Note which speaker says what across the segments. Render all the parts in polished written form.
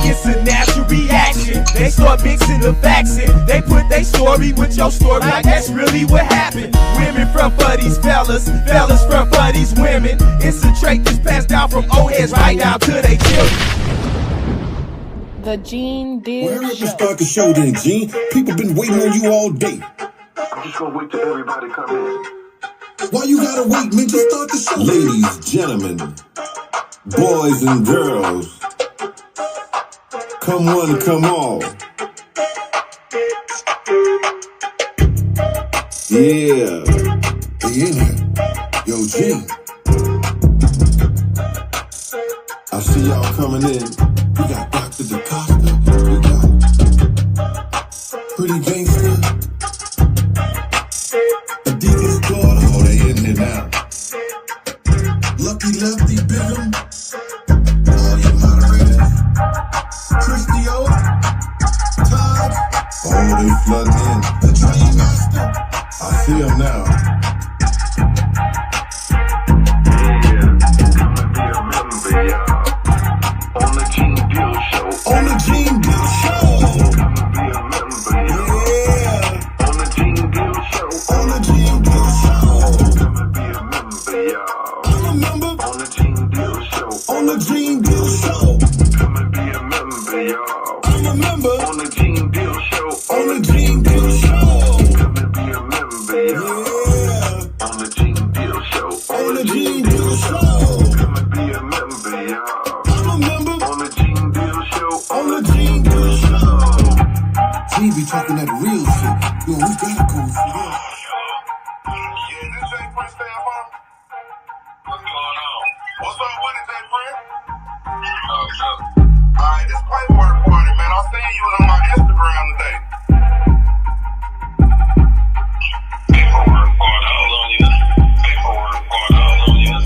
Speaker 1: It's a natural reaction. They start mixing the facts in. They put their story with your story, like that's really what happened. Women front for these fellas, fellas front for these women. It's a trait that's passed down from old heads right down to their children.
Speaker 2: The Gene Deal
Speaker 3: Hurry up and
Speaker 2: Show.
Speaker 3: start the show then, Gene. People been waiting on you all day.
Speaker 4: I'm just gonna wait till everybody come in.
Speaker 3: Why you gotta wait, man? Just start the show. Ladies, gentlemen, boys and girls, come one, come all. Yeah. They in here. Yo, G. I see y'all coming in. We got Dr. DaCosta. We got Pretty Gangster. Deacon's daughter. Oh, they in here now. Lucky Lefty, Bigum. All your moderators. Christy O. Todd. Oh, they flooding in. The Dream Master. I see him now.
Speaker 4: On the Gene Deal Show.
Speaker 3: On the Gene Deal Show.
Speaker 4: Come and be a member, y'all.
Speaker 3: Yeah.
Speaker 4: On the Gene Deal Show.
Speaker 3: On the Gene Deal Show.
Speaker 4: Come and be a member, y'all.
Speaker 3: I'm a member.
Speaker 4: On the Gene Deal Show.
Speaker 3: On the Gene Deal Show.
Speaker 4: Come and be a member, y'all.
Speaker 3: I'm a member.
Speaker 4: On the Gene Deal Show.
Speaker 3: On the Gene Deal Show.
Speaker 4: Come and be a member, y'all.
Speaker 3: Yeah.
Speaker 4: On the Gene Deal Show.
Speaker 3: On the Gene Deal Show.
Speaker 4: Come and be a member, y'all.
Speaker 3: I'm a member.
Speaker 4: On the Gene Deal Show.
Speaker 3: On the Gene Deal Show. Gene be talking that real shit. Yo, we gotta go for that.
Speaker 4: Yeah, this Jay Prince stand for? What's going on? What's up with it, Jay Prince? Alright, this paperwork party, man. I seen you on my Instagram today. Paperwork party, all on you. Paperwork party, all on you.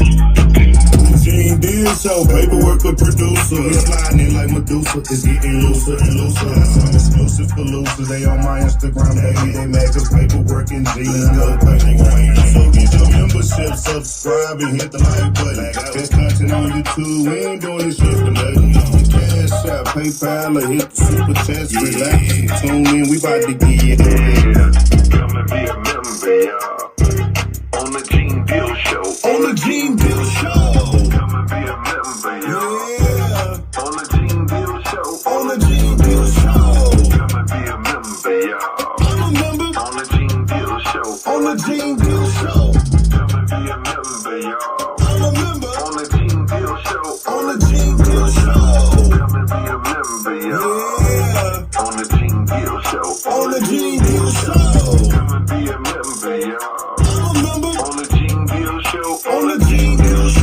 Speaker 3: Gene Deal Show, paperwork a producer. We sliding in like Medusa. It's getting looser and looser. Some exclusive for losers. They on my Instagram, baby. They mad cause paperwork and G's good paperwork. So get your membership, subscribe, and hit the like button. There's content on YouTube. We ain't doing this shit for nothing. Cash out, PayPal, or hit the super chats. Relax, tune in. We about to get it.
Speaker 4: Come and be a member, y'all. On the Gene Deal Show.
Speaker 3: On the Gene Deal Show.
Speaker 4: Come and be a member, y'all.
Speaker 3: Yeah.
Speaker 4: On the Gene Deal Show.
Speaker 3: On the Gene Deal Show.
Speaker 4: Come and be a member, y'all.
Speaker 3: I'm a member.
Speaker 4: On the Gene Deal Show.
Speaker 3: On the Gene Deal Show.
Speaker 4: Come and be a member, y'all.
Speaker 3: I'm a member.
Speaker 4: On the Gene Deal Show.
Speaker 3: On the Gene Deal Show.
Speaker 4: Come and be a member, y'all.
Speaker 3: Yeah.
Speaker 4: On the Gene Deal Show.
Speaker 3: On the Gene Deal Show.
Speaker 4: Come and be a member, y'all.
Speaker 3: I'm a member.
Speaker 4: On the Gene Deal Show.
Speaker 3: On the Gene Deal Show.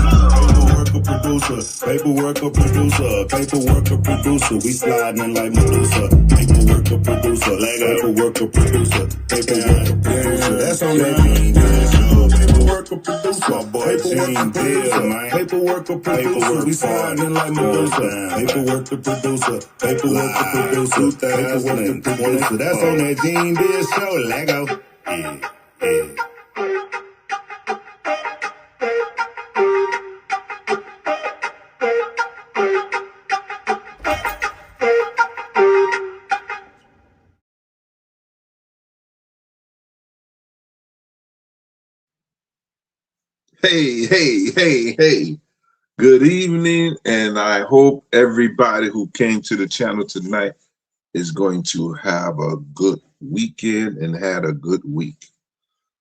Speaker 3: Paperwork a producer. Paperwork a producer. Paperwork a producer. We sliding in like Medusa. Paperwork a producer. Paperwork a producer. Paperwork a producer. That's on that Gene Deal Show. Paperwork a producer. My boy Gene Deal, man. Paperwork a producer. We sliding in like Medusa. Paperwork a producer. Paperwork a producer. Paperwork a producer. That's on that Gene Deal Show. Lego. Yeah. Yeah.
Speaker 5: Hey. Good evening, and I hope everybody who came to the channel tonight is going to have a good weekend and had a good week.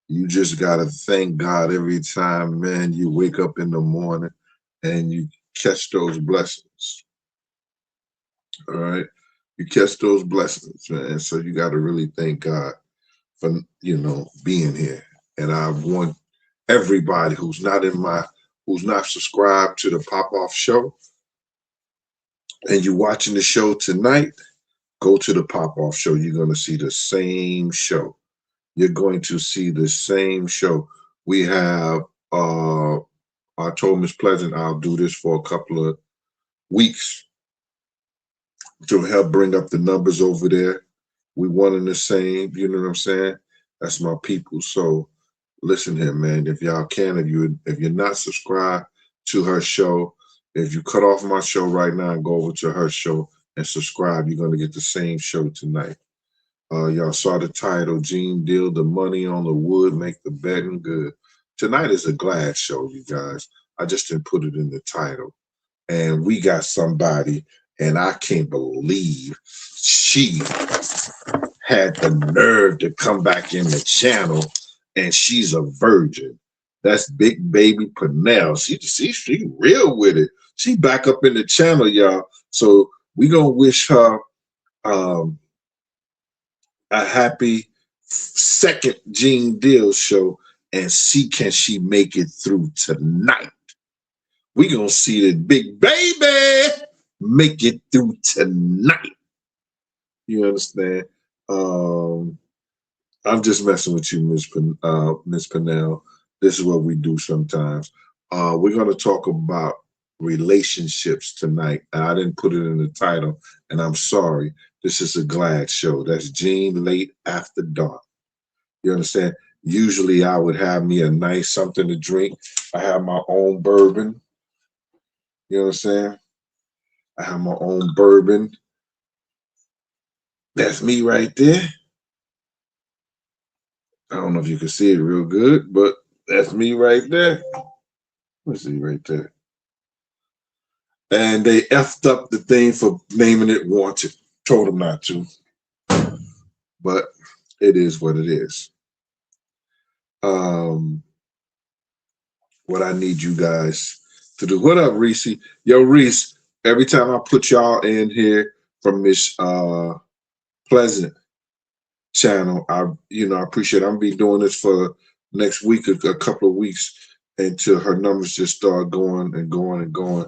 Speaker 5: You just got to thank God every time, man, you wake up in the morning and you catch those blessings. All right? You catch those blessings, man. So you got to really thank God for, being here. And I want everybody who's not subscribed to the Pop-Off Show and you're watching the show tonight, go to the Pop-Off Show. You're going to see the same show. You're going to see the same show. We have, I told Ms. Pleasant I'll do this for a couple of weeks to help bring up the numbers over there. We one and the same, you know what I'm saying? That's my people. So listen here, man. If y'all can, if you're not subscribed to her show, If you cut off my show right now and go over to her show and subscribe, you're going to get the same show tonight. Y'all saw the title, Gene Deal, the money on the wood, make the betting good. Tonight is a glad show, you guys. I just didn't put it in the title. And we got somebody, and I can't believe she had the nerve to come back in the channel, and she's a virgin. That's Big Baby Pernell. She real with it. She back up in the channel, y'all. So we gonna wish her a happy second Gene Deal show and see can she make it through tonight. We gonna see that Big Baby make it through tonight. You understand? I'm just messing with you, Miss Pernell. This is what we do sometimes. We're gonna talk about relationships tonight. I didn't put it in the title, and I'm sorry. This is a glad show. That's Gene Late After Dark. You understand? Usually I would have me a nice something to drink. I have my own bourbon. You understand? I have my own bourbon. That's me right there. I don't know if you can see it real good, but that's me right there. Let's see right there. And they effed up the thing for naming it Wanted. Told them not to. But it is what it is. What I need you guys to do. What up, Reese? Yo, Reese, every time I put y'all in here from Miss Pleasant channel, I appreciate it. I'm gonna be doing this for next week, a couple of weeks, until her numbers just start going and going and going.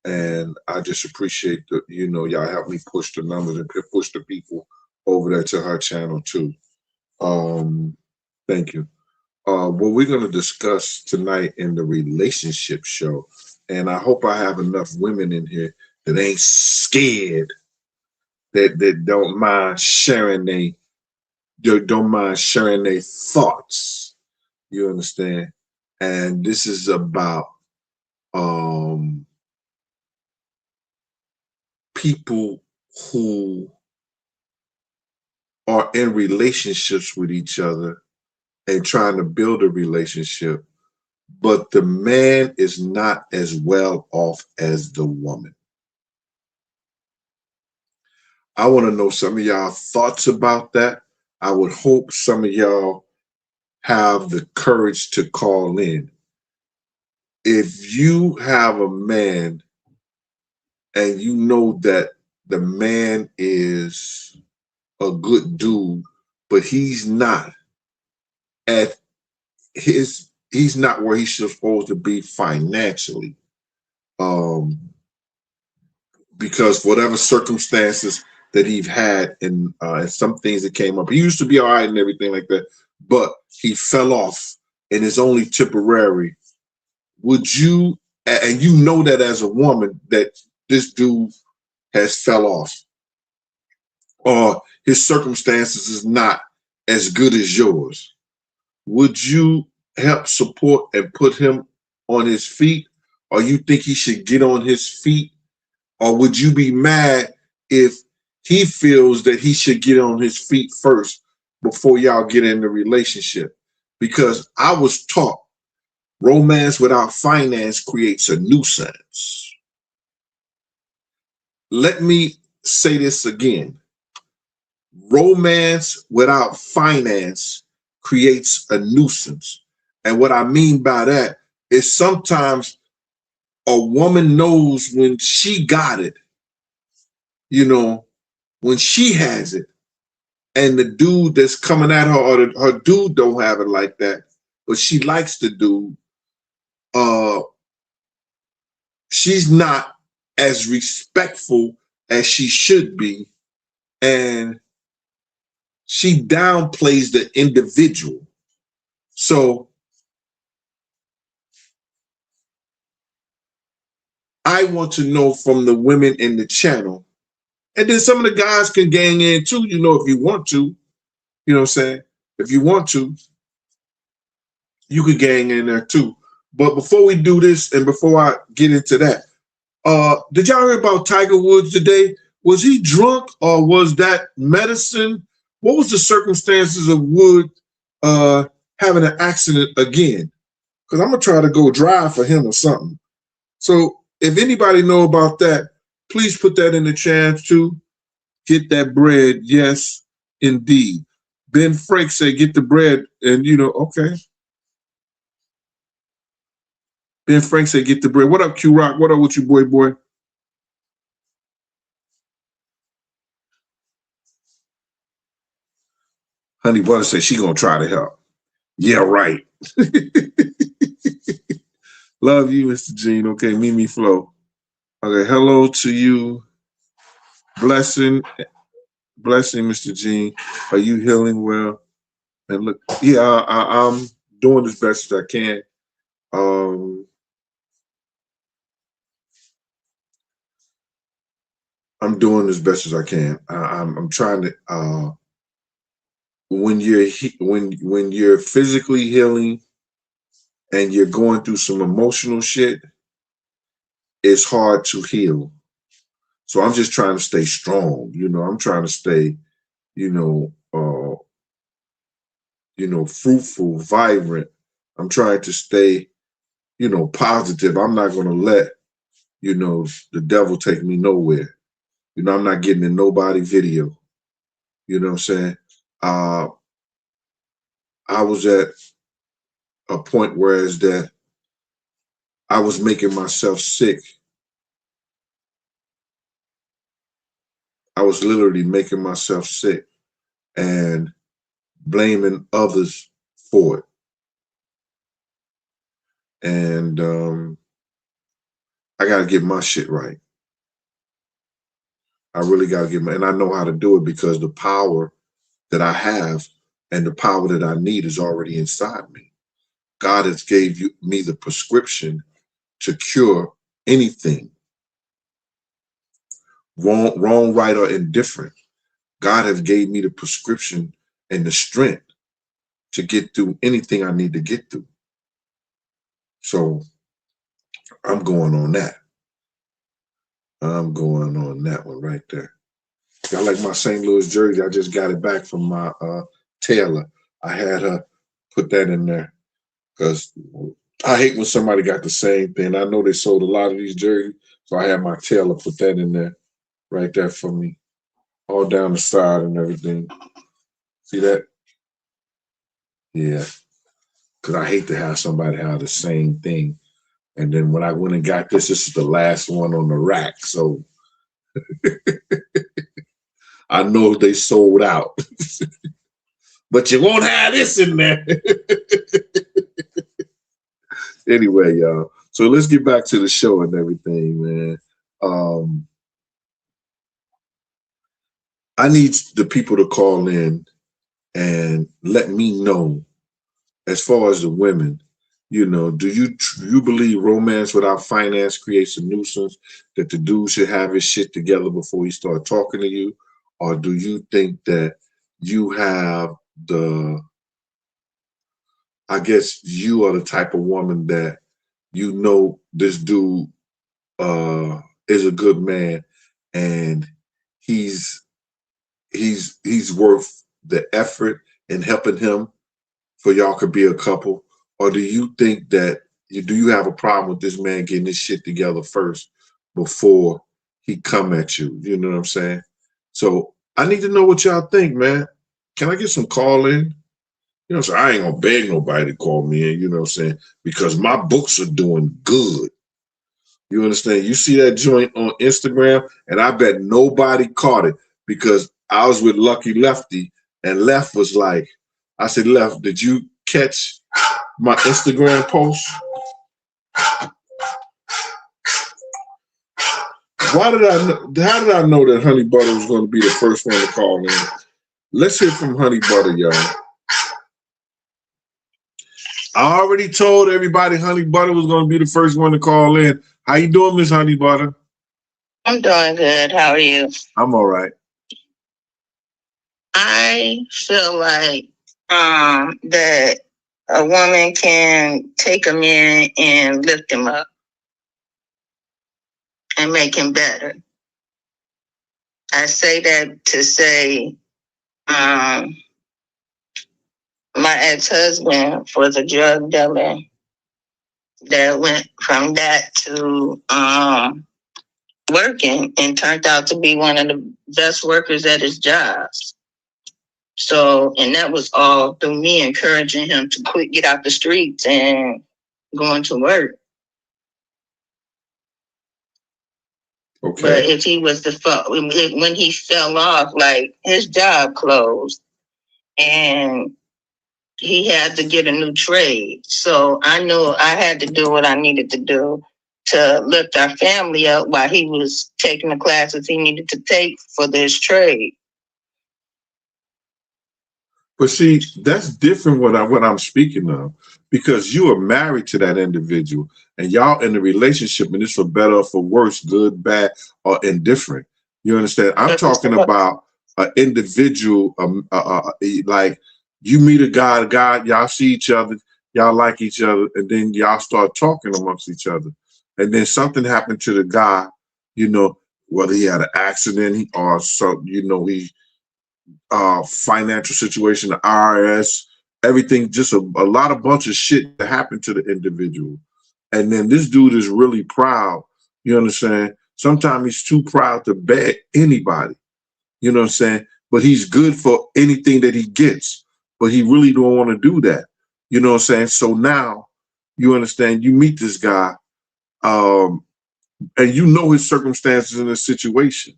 Speaker 5: And I just appreciate that, y'all help me push the numbers and push the people over there to her channel too. Thank you. What we're going to discuss tonight in the relationship show, and I hope I have enough women in here that ain't scared, that don't mind sharing their thoughts. You understand? And this is about people who are in relationships with each other and trying to build a relationship, but the man is not as well off as the woman. I want to know some of y'all thoughts about that. I would hope some of y'all have the courage to call in. If you have a man and you know that the man is a good dude, but he's not where he's supposed to be financially, because whatever circumstances that he's had and some things that came up, he used to be all right and everything like that, but he fell off and it's only temporary. Would you, and you know that as a woman that this dude has fell off, or his circumstances is not as good as yours, would you help support and put him on his feet? Or you think he should get on his feet? Or would you be mad if he feels that he should get on his feet first before y'all get in the relationship? Because I was taught romance without finance creates a nuisance. Let me say this again. Romance without finance creates a nuisance. And what I mean by that is sometimes a woman knows when she got it, when she has it, and the dude that's coming at her, or her dude don't have it like that, but she likes the dude, she's not as respectful as she should be, and she downplays the individual. So I want to know from the women in the channel, and then some of the guys can gang in too, if you want to, you know what I'm saying? If you want to, you could gang in there too. But before we do this, and before I get into that, Did y'all hear about Tiger Woods today? Was he drunk or was that medicine? What was the circumstances of Wood having an accident again? Because I'm gonna try to go drive for him or something. So if anybody know about that, please put that in the chat too. Get that bread, yes, indeed. Ben Frank said, "Get the bread," and okay. Ben Frank said, "Get the bread." What up, Q Rock? What up with you, boy? Honey Butter said she gonna try to help. Yeah, right. Love you, Mr. Gene. Okay, Mimi Flo. Okay, hello to you. Blessing, Mr. Gene. Are you healing well? And look, yeah, I'm doing as best as I can. I'm doing as best as I can. I'm trying to. When you're physically healing and you're going through some emotional shit, it's hard to heal. So I'm just trying to stay strong. I'm trying to stay, fruitful, vibrant. I'm trying to stay, positive. I'm not going to let, the devil take me nowhere. I'm not getting in nobody's video. You know what I'm saying? I was at a point where is that I was making myself sick. I was literally making myself sick and blaming others for it. And I got to get my shit right. I really got to and I know how to do it because the power that I have and the power that I need is already inside me. God has gave me the prescription to cure anything. Wrong, right, or indifferent. God has gave me the prescription and the strength to get through anything I need to get through. So I'm going on that. I'm going on that one right there. I like my St. Louis jersey. I just got it back from my tailor. I had her put that in there because I hate when somebody got the same thing. I know they sold a lot of these jerseys, so I had my tailor put that in there right there for me, all down the side and everything. See that? Yeah, because I hate to have somebody have the same thing. And then when I went and got this is the last one on the rack. So I know they sold out. But you won't have this in there. Anyway, y'all. So let's get back to the show and everything, man. I need the people to call in and let me know, as far as the women, do you believe romance without finance creates a nuisance, that the dude should have his shit together before he start talking to you? Or do you think that you have I guess you are the type of woman that this dude is a good man and he's worth the effort in helping him for y'all could be a couple? Or do you think that you have a problem with this man getting his shit together first before he come at you? You know what I'm saying? So I need to know what y'all think, man. Can I get some call in? So I ain't gonna beg nobody to call me in, you know what I'm saying? Because my books are doing good. You understand? You see that joint on Instagram, and I bet nobody caught it because I was with Lucky Lefty, and Left was like, I said, Left, did you catch my Instagram post? How did I know that Honey Butter was going to be the first one to call in? Let's hear from Honey Butter, y'all. I already told everybody Honey Butter was going to be the first one to call in. How you doing, Miss Honey Butter?
Speaker 6: I'm doing good. How are you?
Speaker 5: I'm all right.
Speaker 6: I feel like that a woman can take a man and lift him up. and make him better. I say that to say my ex-husband was a drug dealer that went from that to working and turned out to be one of the best workers at his job. So, and that was all through me encouraging him to quit, get out the streets and going to work.
Speaker 5: Okay.
Speaker 6: But if he was when he fell off, like his job closed and he had to get a new trade. So I knew I had to do what I needed to do to lift our family up while he was taking the classes he needed to take for this trade.
Speaker 5: But see, that's different what I'm speaking of, because you are married to that individual and y'all in a relationship, and it's for better or for worse, good, bad, or indifferent. You understand? I'm talking about an individual, like you meet a guy, y'all see each other, y'all like each other, and then y'all start talking amongst each other. And then something happened to the guy, you know, whether he had an accident or so, you know, he financial situation, the IRS, everything, just a bunch of shit that happened to the individual. And then this dude is really proud, you understand? Sometimes he's too proud to beg anybody, you know what I'm saying? But he's good for anything that he gets, but he really don't want to do that, you know what I'm saying? So now, you understand, you meet this guy, and you know his circumstances in this situation.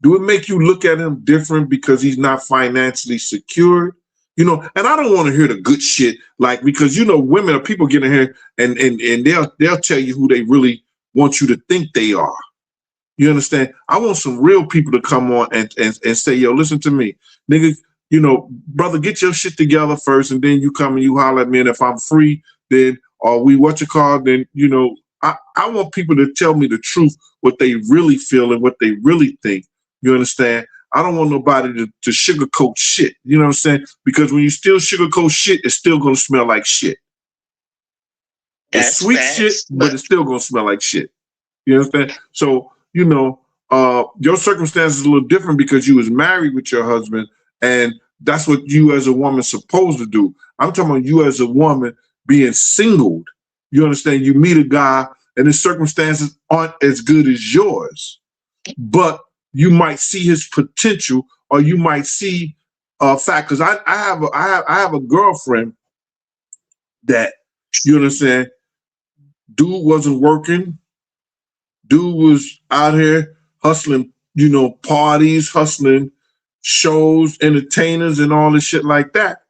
Speaker 5: Do it make you look at him different because he's not financially secured? You know, and I don't want to hear the good shit, like, because, you know, women or people get in here and they'll tell you who they really want you to think they are. You understand? I want some real people to come on and say, yo, listen to me, nigga, you know, brother, get your shit together first, and then you come and you holler at me, and if I'm free, then, or then, you know, I want people to tell me the truth, what they really feel and what they really think. You understand? I don't want nobody to sugarcoat shit. You know what I'm saying? Because when you still sugarcoat shit, it's still going to smell like shit. It's sweet shit, but it's still going to smell like shit. You understand? So, you know, your circumstances is a little different because you was married with your husband, and that's what you as a woman supposed to do. I'm talking about you as a woman being singled. You understand? You meet a guy and his circumstances aren't as good as yours, but you might see his potential, or you might see fact. Because I have a girlfriend that, you understand, dude wasn't working. Dude was out here hustling, you know, parties, hustling shows, entertainers, and all this shit like that.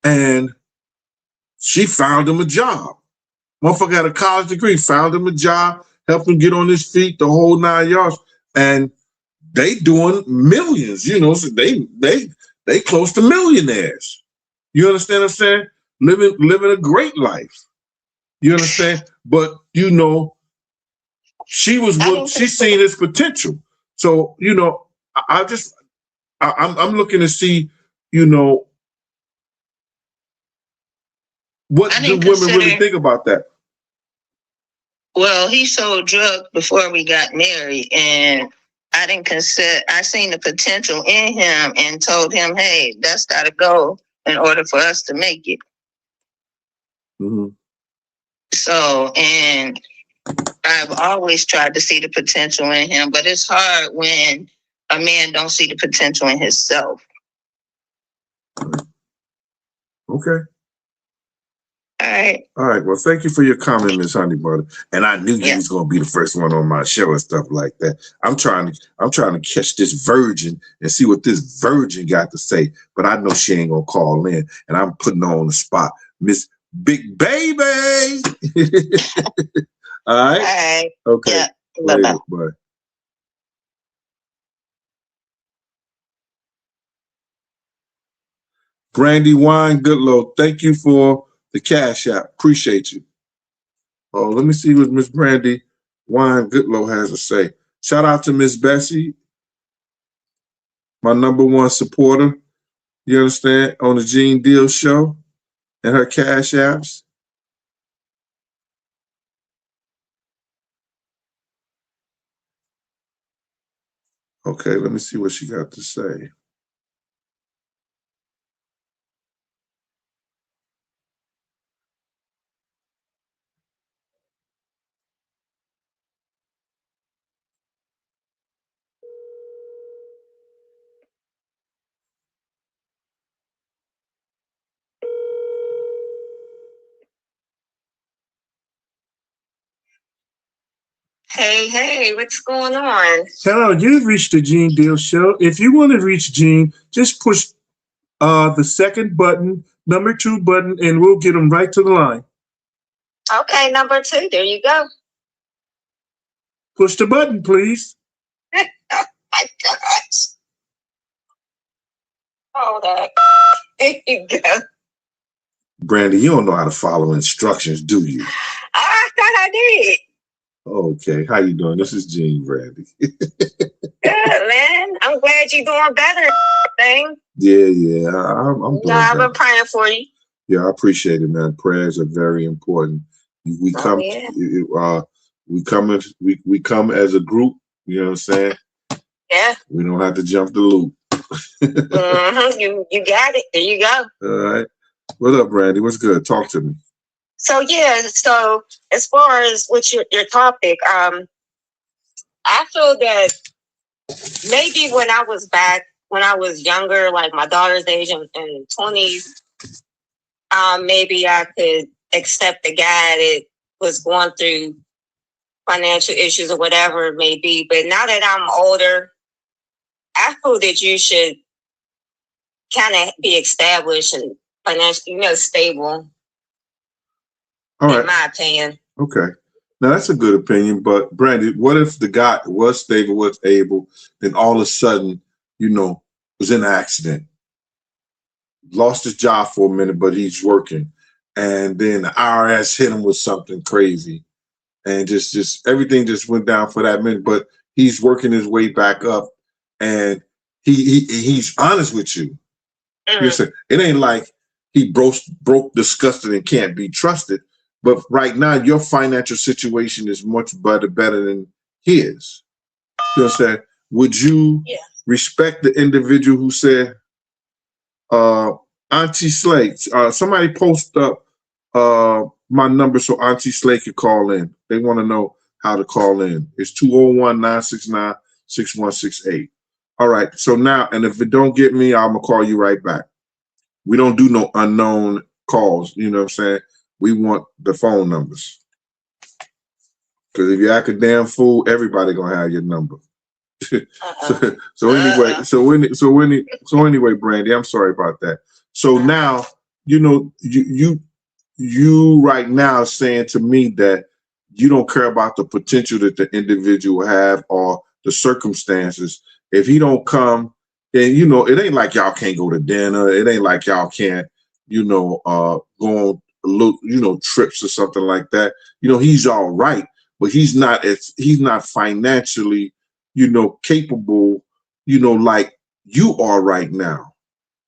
Speaker 5: And she found him a job. Motherfucker had a college degree, found him a job, helped him get on his feet, the whole 9 yards. And they doing millions, you know, so they close to millionaires. You understand what I'm saying? Living a great life. You understand? But, you know, she seen his potential. So, you know, I'm looking to see, you know, what do women really think about that?
Speaker 6: Well, he sold drugs before we got married, and I didn't consider. I seen the potential in him and told him, "Hey, that's got to go in order for us to make it."
Speaker 5: Mm-hmm.
Speaker 6: So, and I've always tried to see the potential in him, but it's hard when a man don't see the potential in himself.
Speaker 5: Okay.
Speaker 6: All
Speaker 5: right. Well, thank you for your comment, Miss Honeybutter. And I knew you was gonna be the first one on my show and stuff like that. I'm trying to catch this virgin and see what this virgin got to say. But I know she ain't gonna call in, and I'm putting her on the spot, Miss Big Baby. All right. Okay.
Speaker 6: Yeah. Bye-bye.
Speaker 5: Bye. Brandy Wine Goodlow, thank you for the Cash App. Appreciate you. Oh, let me see what Miss Brandy Wine Goodlow has to say. Shout out to Miss Bessie, my #1 supporter. You understand? On the Gene Deal Show and her Cash Apps. Okay, let me see what she got to say.
Speaker 6: Hey, what's going on?
Speaker 7: Hello, you've reached the Gene Deal Show. If you want to reach Gene, just push the second button, number 2 button, and we'll get him right to the line.
Speaker 6: Okay, number 2. There you go.
Speaker 7: Push the button, please.
Speaker 6: Oh my gosh. Hold on. There you go.
Speaker 5: Brandy, you don't know how to follow instructions, do you?
Speaker 6: I thought I did.
Speaker 5: Okay, how you doing? This is Gene, Brandy.
Speaker 6: Good, man. I'm glad you're doing better. Thing.
Speaker 5: Yeah, I'm doing
Speaker 6: I've
Speaker 5: better.
Speaker 6: been praying for you.
Speaker 5: Yeah, I appreciate it, man. Prayers are very important. We come, we come as a group. You know what I'm saying?
Speaker 6: Yeah.
Speaker 5: We don't have to jump the loop.
Speaker 6: Mm-hmm. You got it. There you go.
Speaker 5: All right. What up, Brandy? What's good? Talk to me.
Speaker 6: So as far as what's your topic, I feel that maybe when I was younger, like my daughter's age in 20s, maybe I could accept a guy that was going through financial issues or whatever it may be. But now that I'm older, I feel that you should kind of be established and financially, stable.
Speaker 5: All right.
Speaker 6: In my opinion.
Speaker 5: Okay. Now that's a good opinion, but Brandy, what if the guy was stable, was able, then all of a sudden, was in an accident, lost his job for a minute, but he's working, and then the IRS hit him with something crazy, and just everything just went down for that minute, but he's working his way back up, and he's honest with you.
Speaker 6: Mm-hmm.
Speaker 5: It ain't like he broke, disgusted, and can't be trusted. But right now, your financial situation is much better than his. You understand? Would you respect the individual who said, Auntie Slate, somebody post up my number so Auntie Slate could call in. They want to know how to call in. It's 201-969-6168. All right. So now, and if it don't get me, I'm going to call you right back. We don't do no unknown calls. You know what I'm saying? We want the phone numbers. Because if you act a damn fool, everybody gonna have your number. Anyway, Brandy, I'm sorry about that. So now, you right now saying to me that you don't care about the potential that the individual have or the circumstances. If he don't come, then it ain't like y'all can't go to dinner. It ain't like y'all can't, go on trips or something like that. He's all right, but he's not financially, capable, like you are right now.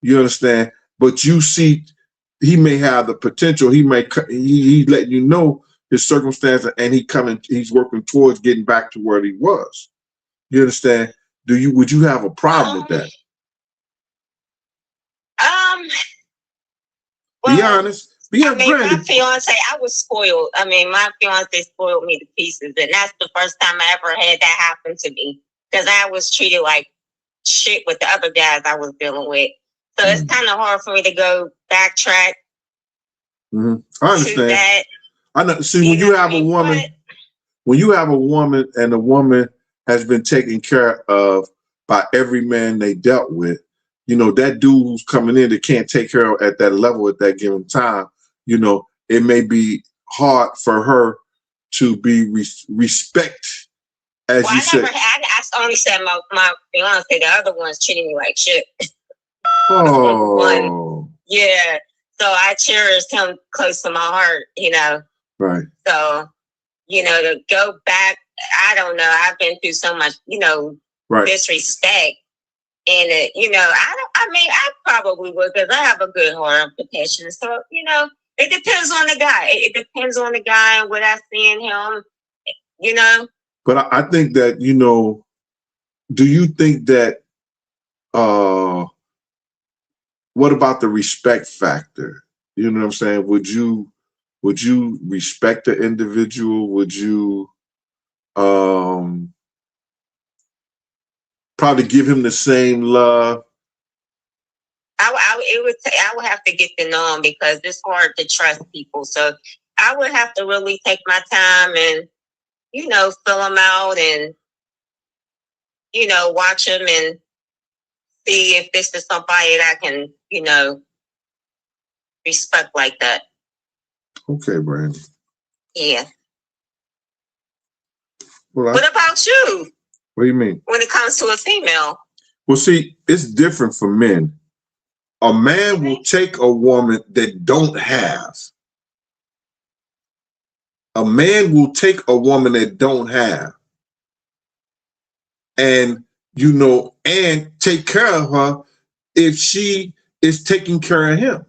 Speaker 5: You understand? But you see, he may have the potential. He letting you know his circumstance, and he's working towards getting back to where he was. You understand? Would you have a problem with that?
Speaker 6: Well,
Speaker 5: be honest.
Speaker 6: My fiance, I was spoiled. My fiance spoiled me to pieces, and that's the first time I ever had that happen to me, because I was treated like shit with the other guys I was dealing with. So it's kind of hard for me to go backtrack.
Speaker 5: Mm-hmm. I understand.
Speaker 6: That,
Speaker 5: I know. See, when you have a woman and the woman has been taken care of by every man they dealt with, that dude who's coming in that can't take care of at that level at that given time, it may be hard for her to be respect, as you said.
Speaker 6: I only said my fiance. The other one's treating me like shit.
Speaker 5: Oh.
Speaker 6: Yeah. So I cherished him close to my heart,
Speaker 5: Right.
Speaker 6: So, to go back, I don't know. I've been through so much,
Speaker 5: right.
Speaker 6: disrespect. And, I probably would, because I have a good heart of protection. So, it depends on the guy. It depends on the guy and what I see in him,
Speaker 5: But I think that, do you think that what about the respect factor? You know what I'm saying? Would you respect the individual? Would you probably give him the same love?
Speaker 6: I would have to get to know him because it's hard to trust people. So I would have to really take my time and, you know, fill him out and, you know, watch him and see if this is somebody that I can, you know, respect like that.
Speaker 5: Okay, Brandy.
Speaker 6: Yeah.
Speaker 5: Well,
Speaker 6: what about you?
Speaker 5: What do you mean?
Speaker 6: When it comes to a female?
Speaker 5: Well, see, it's different for men. A man will take a woman that don't have. A man will take a woman that don't have. And, you know, and take care of her if she is taking care of him.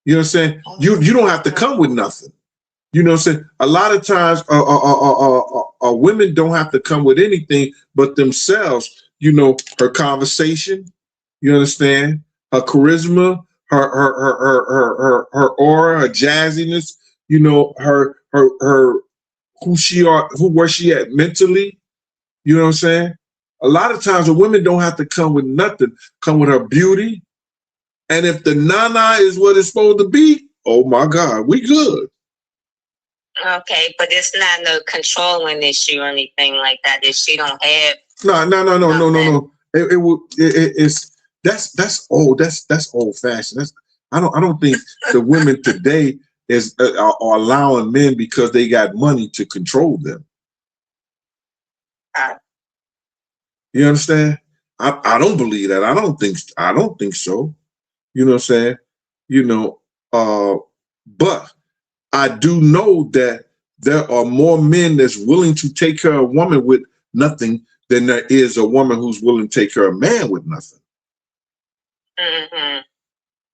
Speaker 5: You know what I'm saying? You don't have to come with nothing. You know what I'm saying? A lot of times women don't have to come with anything but themselves. You know, her conversation, you understand? Her charisma, her aura, her jazziness, you know, her who she are, where she at mentally. You know what I'm saying? A lot of times the women don't have to come with nothing, come with her beauty. And if the nana is what it's supposed to be, oh my God, we good. Okay, but it's not no controlling issue or anything like that. If she don't have no. That's old fashioned. I don't think the women today are allowing men because they got money to control them. You understand? I don't believe that. I don't think so. You know what I'm saying? You know, but I do know that there are more men that's willing to take care of a woman with nothing than there is a woman who's willing to take care of a man with nothing. Mm-hmm.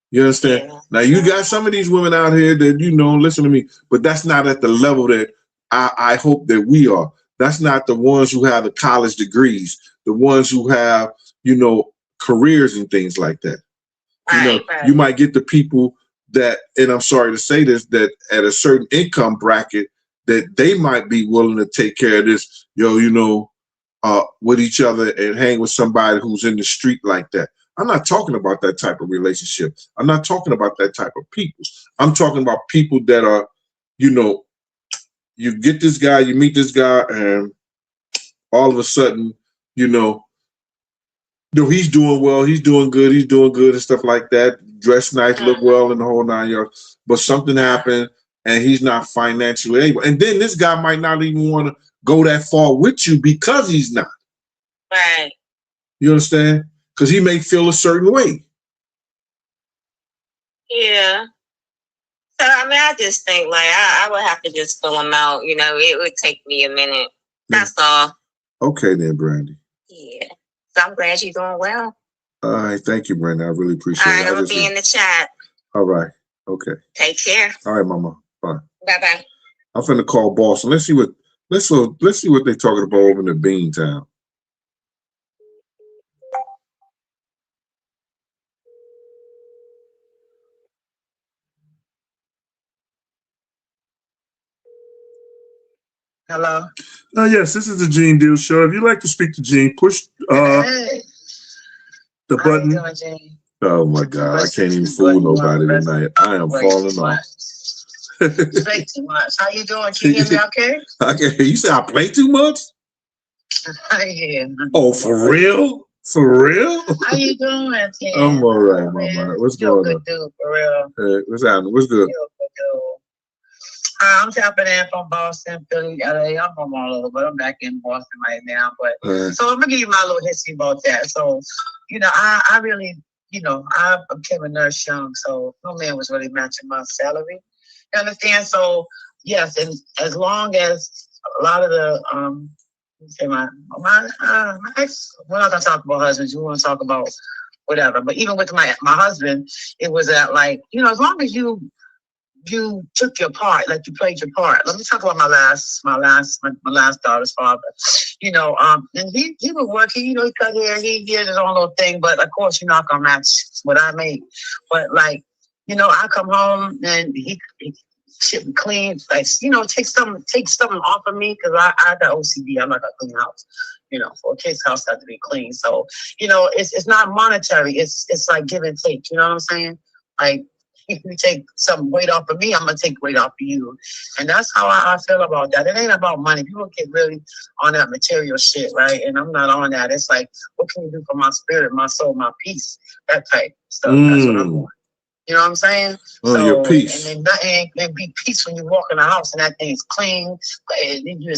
Speaker 5: You understand? Yeah. Now you got some of these women out here that, you know, listen to me, but that's not at the level that I hope that we are. That's not the ones who have the college degrees, the ones who have, you know, careers and things like that. You know, you might get the people that, and I'm sorry to say this, that at a certain income bracket, that they might be willing to take care of this, you know, with each other and hang with somebody who's in the street like that. I'm not talking about that type of relationship. I'm not talking about that type of people. I'm talking about people that are, you know, you get this guy, you meet this guy, and all of a sudden, you know, he's doing well, he's doing good and stuff like that. Dress nice, look well in the whole 9 yards. But something happened and he's not financially able. And then this guy might not even want to go that far with you because he's not. Right. You understand? Because he may feel a certain way. Yeah. So, I mean, I just think, like, I would have to just fill him out. You know, it would take me a minute. That's all. Okay, then, Brandy. Yeah. So, I'm glad you're doing well. All right. Thank you, Brandy. I really appreciate it. All right. I'm going to be in the chat. All right. Okay. Take care. All right, Mama. Bye. Bye-bye. I'm finna call Boston. Let's see what they're talking about over in the Bean Town.
Speaker 7: Hello. Yes, this is the Gene Deal Show. If you'd like to speak to Gene, push the button. How you doing, Gene? Oh my God, I can't even fool nobody tonight. I am falling off. Play too much. How you doing? Can you hear me okay? Okay. You say I play too much? Yeah. Oh, for real? For real? How you doing, Tim? I'm all right, Mama. What's going on? Dude, for real. Hey, what's happening? What's good? I'm tapping in from Boston, Philly, LA. I'm from all over, but I'm back in Boston right now. But so I'm gonna give you my little history about that. So, you know, I really, you know, I became a nurse young, so no man was really matching my salary. You understand? So yes, and as long as a lot of the my ex, we're not gonna talk about husbands. We want to talk about whatever. But even with my husband, it was that, like, you know, as long as you
Speaker 8: you took your part, like you played your part. Let me talk about my last daughter's father. You know, and he would work. He cut hair. He did his own little thing. But of course, you're not gonna match what I made. But like, I come home and he shit me clean. Like, take something off of me because I got OCD. I'm not gonna clean house. For a kid's house has to be clean. So, it's not monetary. It's like give and take. You know what I'm saying? Like, if you take some weight off of me, I'm gonna take weight off of you, and that's how I feel about that. It ain't about money. People get really on that material shit, right? And I'm not on that. It's like, what can you do for my spirit, my soul, my peace? That type stuff. That's what I'm on. You know what I'm saying?
Speaker 7: Oh, your peace.
Speaker 8: And be peace when you walk in the house and that thing's clean. And you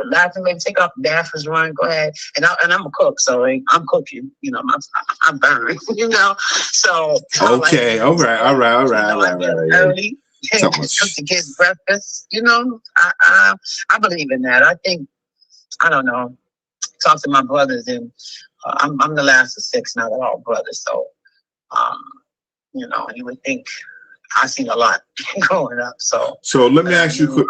Speaker 8: laughing, maybe take off the bathrooms, run, go ahead. And I'm a cook, so I'm cooking. I'm burning. So
Speaker 7: okay, all right.
Speaker 8: Early, cook the kids breakfast. I believe in that. I think, I don't know. Talk to my brothers, and I'm the last of 6 now. They're all brothers, so. You would think I've seen a lot growing up. So
Speaker 7: let me ask you,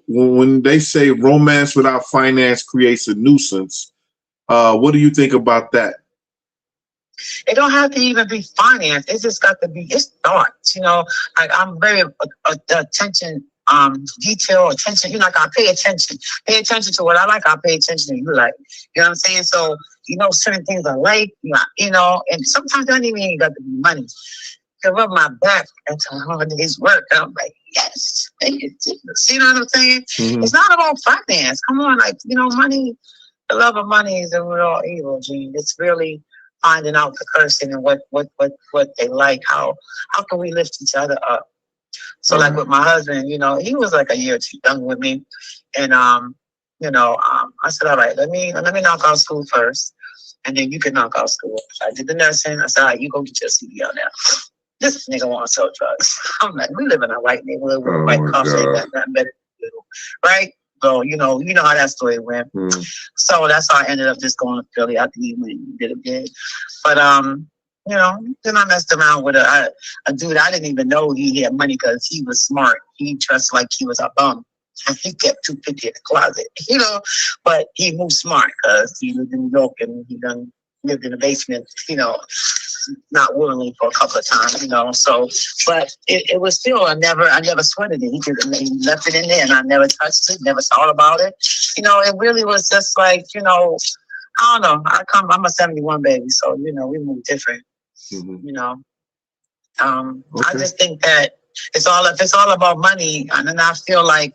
Speaker 7: when they say romance without finance creates a nuisance, what do you think about that?
Speaker 8: It don't have to even be finance. It's just got to be, it's thoughts, like I'm very detail, attention, like I pay attention to what I like, I pay attention to you like, you know what I'm saying? So, certain things I like, and sometimes I don't even got to be money. To rub my back into all day's work, and I'm like, yes, thank you. See what I'm saying? Mm-hmm. It's not about finance. Come on, like, money, the love of money is the root of all evil, Gene. It's really finding out the person and what they like, how can we lift each other up? So like with my husband, he was like a year too young with me. And, I said, all right, let me knock out school first. And then you can knock out school. So I did the nursing. I said, all right, you go get your CDL now. This nigga want to sell drugs. I'm like, we live in a white neighborhood with white cops. Ain't got nothing better to do. Right? So, you know how that story went. Mm. So that's how I ended up just going to Philly after he went and did a bid. But, then I messed around with a dude I didn't even know he had money because he was smart. He dressed like he was a bum. And he kept $250 in the closet, but he moved smart because he lived in New York and he lived in the basement, not willingly for a couple of times, so, but it was still, I never sweated it. He left it in there and I never touched it, never thought about it. It really was just like, I don't know. I'm a 71 baby, so, we move different,
Speaker 7: Okay.
Speaker 8: I just think that if it's all about money, and then I feel like,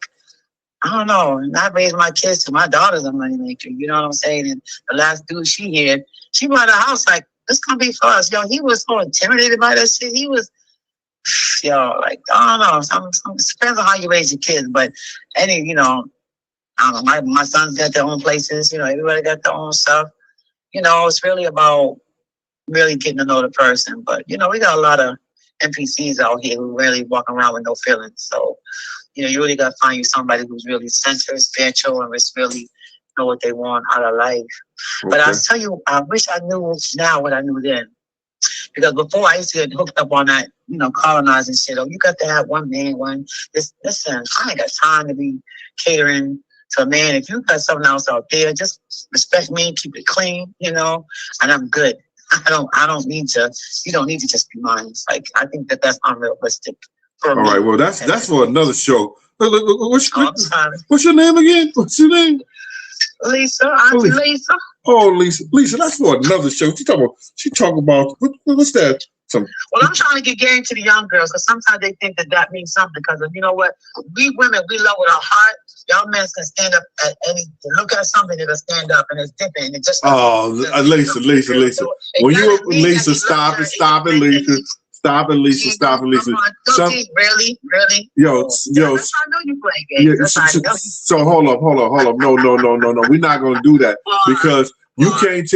Speaker 8: I don't know, and I raised my kids to my daughter's a money maker, you know what I'm saying? And the last dude she bought a house like, this gonna be for us. He was so intimidated by that shit. He was, like, I don't know. Some depends on how you raise your kids, but I don't know, my sons got their own places, everybody got their own stuff. It's really about really getting to know the person. But, we got a lot of NPCs out here who really walk around with no feelings. So, you really got to find you somebody who's really centered, spiritual, and just really know what they want out of life. Okay. But I'll tell you, I wish I knew now what I knew then. Because before I used to get hooked up on that, colonizing shit. Oh, you got to have one man, listen, I ain't got time to be catering to a man. If you got something else out there, just respect me, keep it clean, and I'm good. I don't need to, you don't need to just be mine. It's like, I think that's unrealistic.
Speaker 7: All right, well, that's for another show. What's your name again? What's your name?
Speaker 8: Lisa, Auntie Lisa.
Speaker 7: Oh, Lisa, that's for another show. She talk about what's that?
Speaker 8: Well, I'm trying to get game to the young girls because sometimes they think that means something. Because you know what, we women, we love with our heart. Y'all men can stand up at look at something that'll stand up, and it's different. And it just
Speaker 7: Lisa. When you Lisa, stop it, Lisa. Stop it, Lisa.
Speaker 8: Really?
Speaker 7: Yo.
Speaker 8: That's how I know you play games.
Speaker 7: So hold up. No. We're not gonna do that because you can't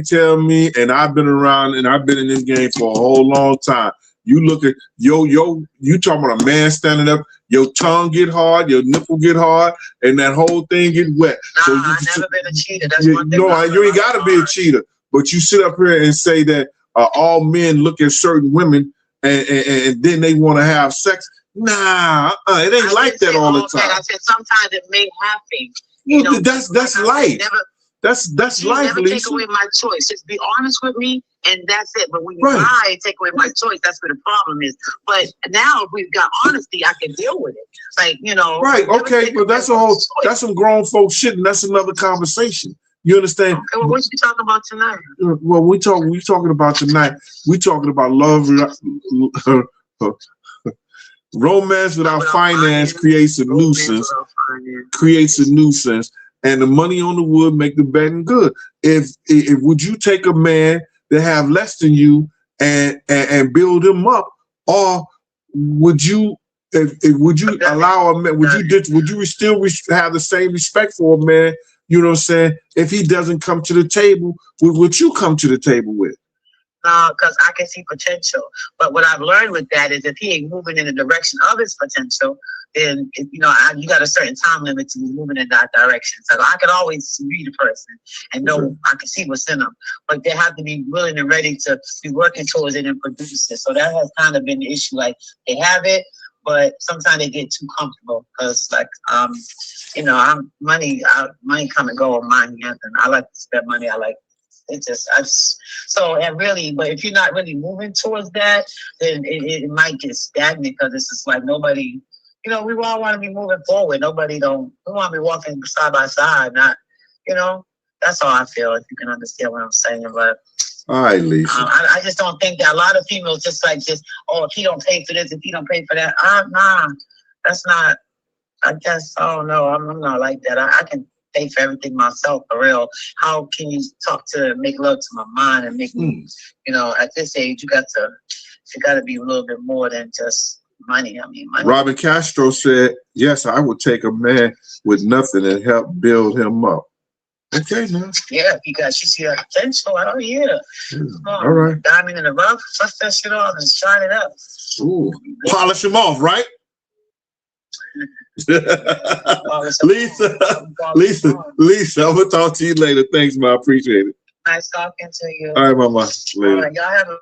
Speaker 7: tell me, and I've been around and I've been in this game for a whole long time. You look at you talking about a man standing up, your tongue get hard, your nipple get hard, and that whole thing get wet.
Speaker 8: So I've never been a cheater. That's one thing.
Speaker 7: No, you ain't gotta be a cheater, but you sit up here and say that all men look at certain women
Speaker 5: and then they want to have sex. Nah, it ain't like that all the time.
Speaker 8: I said sometimes it may happen.
Speaker 5: You know, that's life. That's life,
Speaker 8: never
Speaker 5: Lisa.
Speaker 8: take away my choice. Just be honest with me, and that's it. But when you lie and take away my choice, that's where the problem is. But now if we've got honesty, I can deal with it. Like, you know.
Speaker 5: Right. Okay. But that's some grown folk shit, and that's another conversation. You understand?
Speaker 8: Okay, well, what you talking about tonight?
Speaker 5: Well, we talking about tonight. We talking about love. Romance without finance creates a nuisance. And the money on the wood make the betting good. If would you take a man that have less than you and build him up, or would you allow a man? Would you still have the same respect for a man? You know what I'm saying? If he doesn't come to the table, would you come to the table with?
Speaker 8: Because I can see potential. But what I've learned with that is if he ain't moving in the direction of his potential, then, you know, you got a certain time limit to be moving in that direction. So I can always read a person and know I can see what's in them. But they have to be willing and ready to be working towards it and produce it. So that has kind of been the issue. Like, they have it, but sometimes they get too comfortable because, like, you know, money come and go on my hands, and I like to spend money. But if you're not really moving towards that, then it might get stagnant because it's just like nobody, you know, we all want to be moving forward. We want to be walking side by side, not, you know, that's all I feel, if you can understand what I'm saying. But
Speaker 5: all right, Lisa.
Speaker 8: I just don't think that a lot of females just, oh, if he don't pay for this, if he don't pay for that, nah, that's not, I guess, I don't know, I'm not like that. I can pay for everything myself, for real. How can you make love to my mind and make me, you know, at this age, you got to be a little bit more than just money. I mean, money.
Speaker 5: Robin Castro said, yes, I would take a man with nothing and help build him up. Okay, man.
Speaker 8: Yeah, because you see that potential. Oh, yeah.
Speaker 5: All right.
Speaker 8: Diamond in the rough, flush that shit off and shine it up.
Speaker 5: Ooh. Polish him off, right? Lisa, I'm gonna talk to you later. Thanks, man. I appreciate it.
Speaker 8: Nice talking to you.
Speaker 5: All right, mama. Later.
Speaker 8: All right, y'all have a.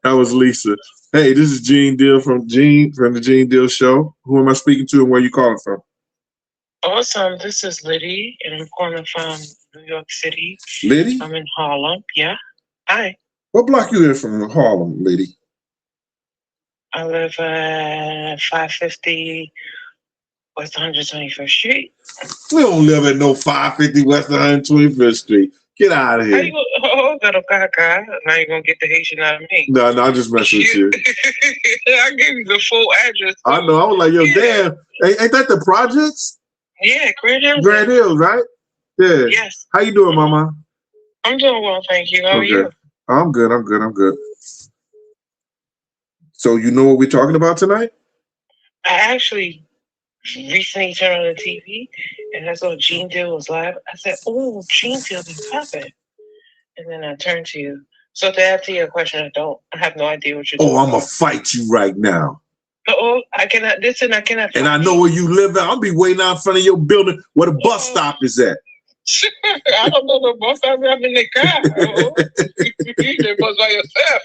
Speaker 5: That was Lisa. Hey, this is Gene Deal from the Gene Deal Show. Who am I speaking to, and where you calling from?
Speaker 9: Awesome. This is Liddy, and I'm calling from New York City.
Speaker 5: Liddy?
Speaker 9: I'm in Harlem. Yeah. Hi.
Speaker 5: What block you in from Harlem, Liddy?
Speaker 9: I live at 550 West 125th Street.
Speaker 5: We don't live at no 550 West 125th Street. Get out of here.
Speaker 9: Now you're going to get the Haitian out of me.
Speaker 5: No, I just messing with you.
Speaker 9: I gave you the full address.
Speaker 5: I know. I was like, yo, damn. Ain't that the projects?
Speaker 9: Yeah, Grand Hills.
Speaker 5: Grand Hills, right? Yeah.
Speaker 9: Yes.
Speaker 5: How you doing, Mama?
Speaker 9: I'm doing well, thank you. How are you?
Speaker 5: I'm good. So you know what we're talking about tonight?
Speaker 9: I actually recently turned on the TV and I saw Gene Deal was live. I said, oh, Gene Deal is popping. And then I turned to you. So to answer your question, I have no idea what you're doing.
Speaker 5: Oh, I'm going to fight you right now.
Speaker 9: I cannot listen. I cannot.
Speaker 5: And I know where you live at. I'll be waiting out in front of your building where the bus stop is at.
Speaker 9: I don't know the bus stop. I'm in the car. The bus by yourself.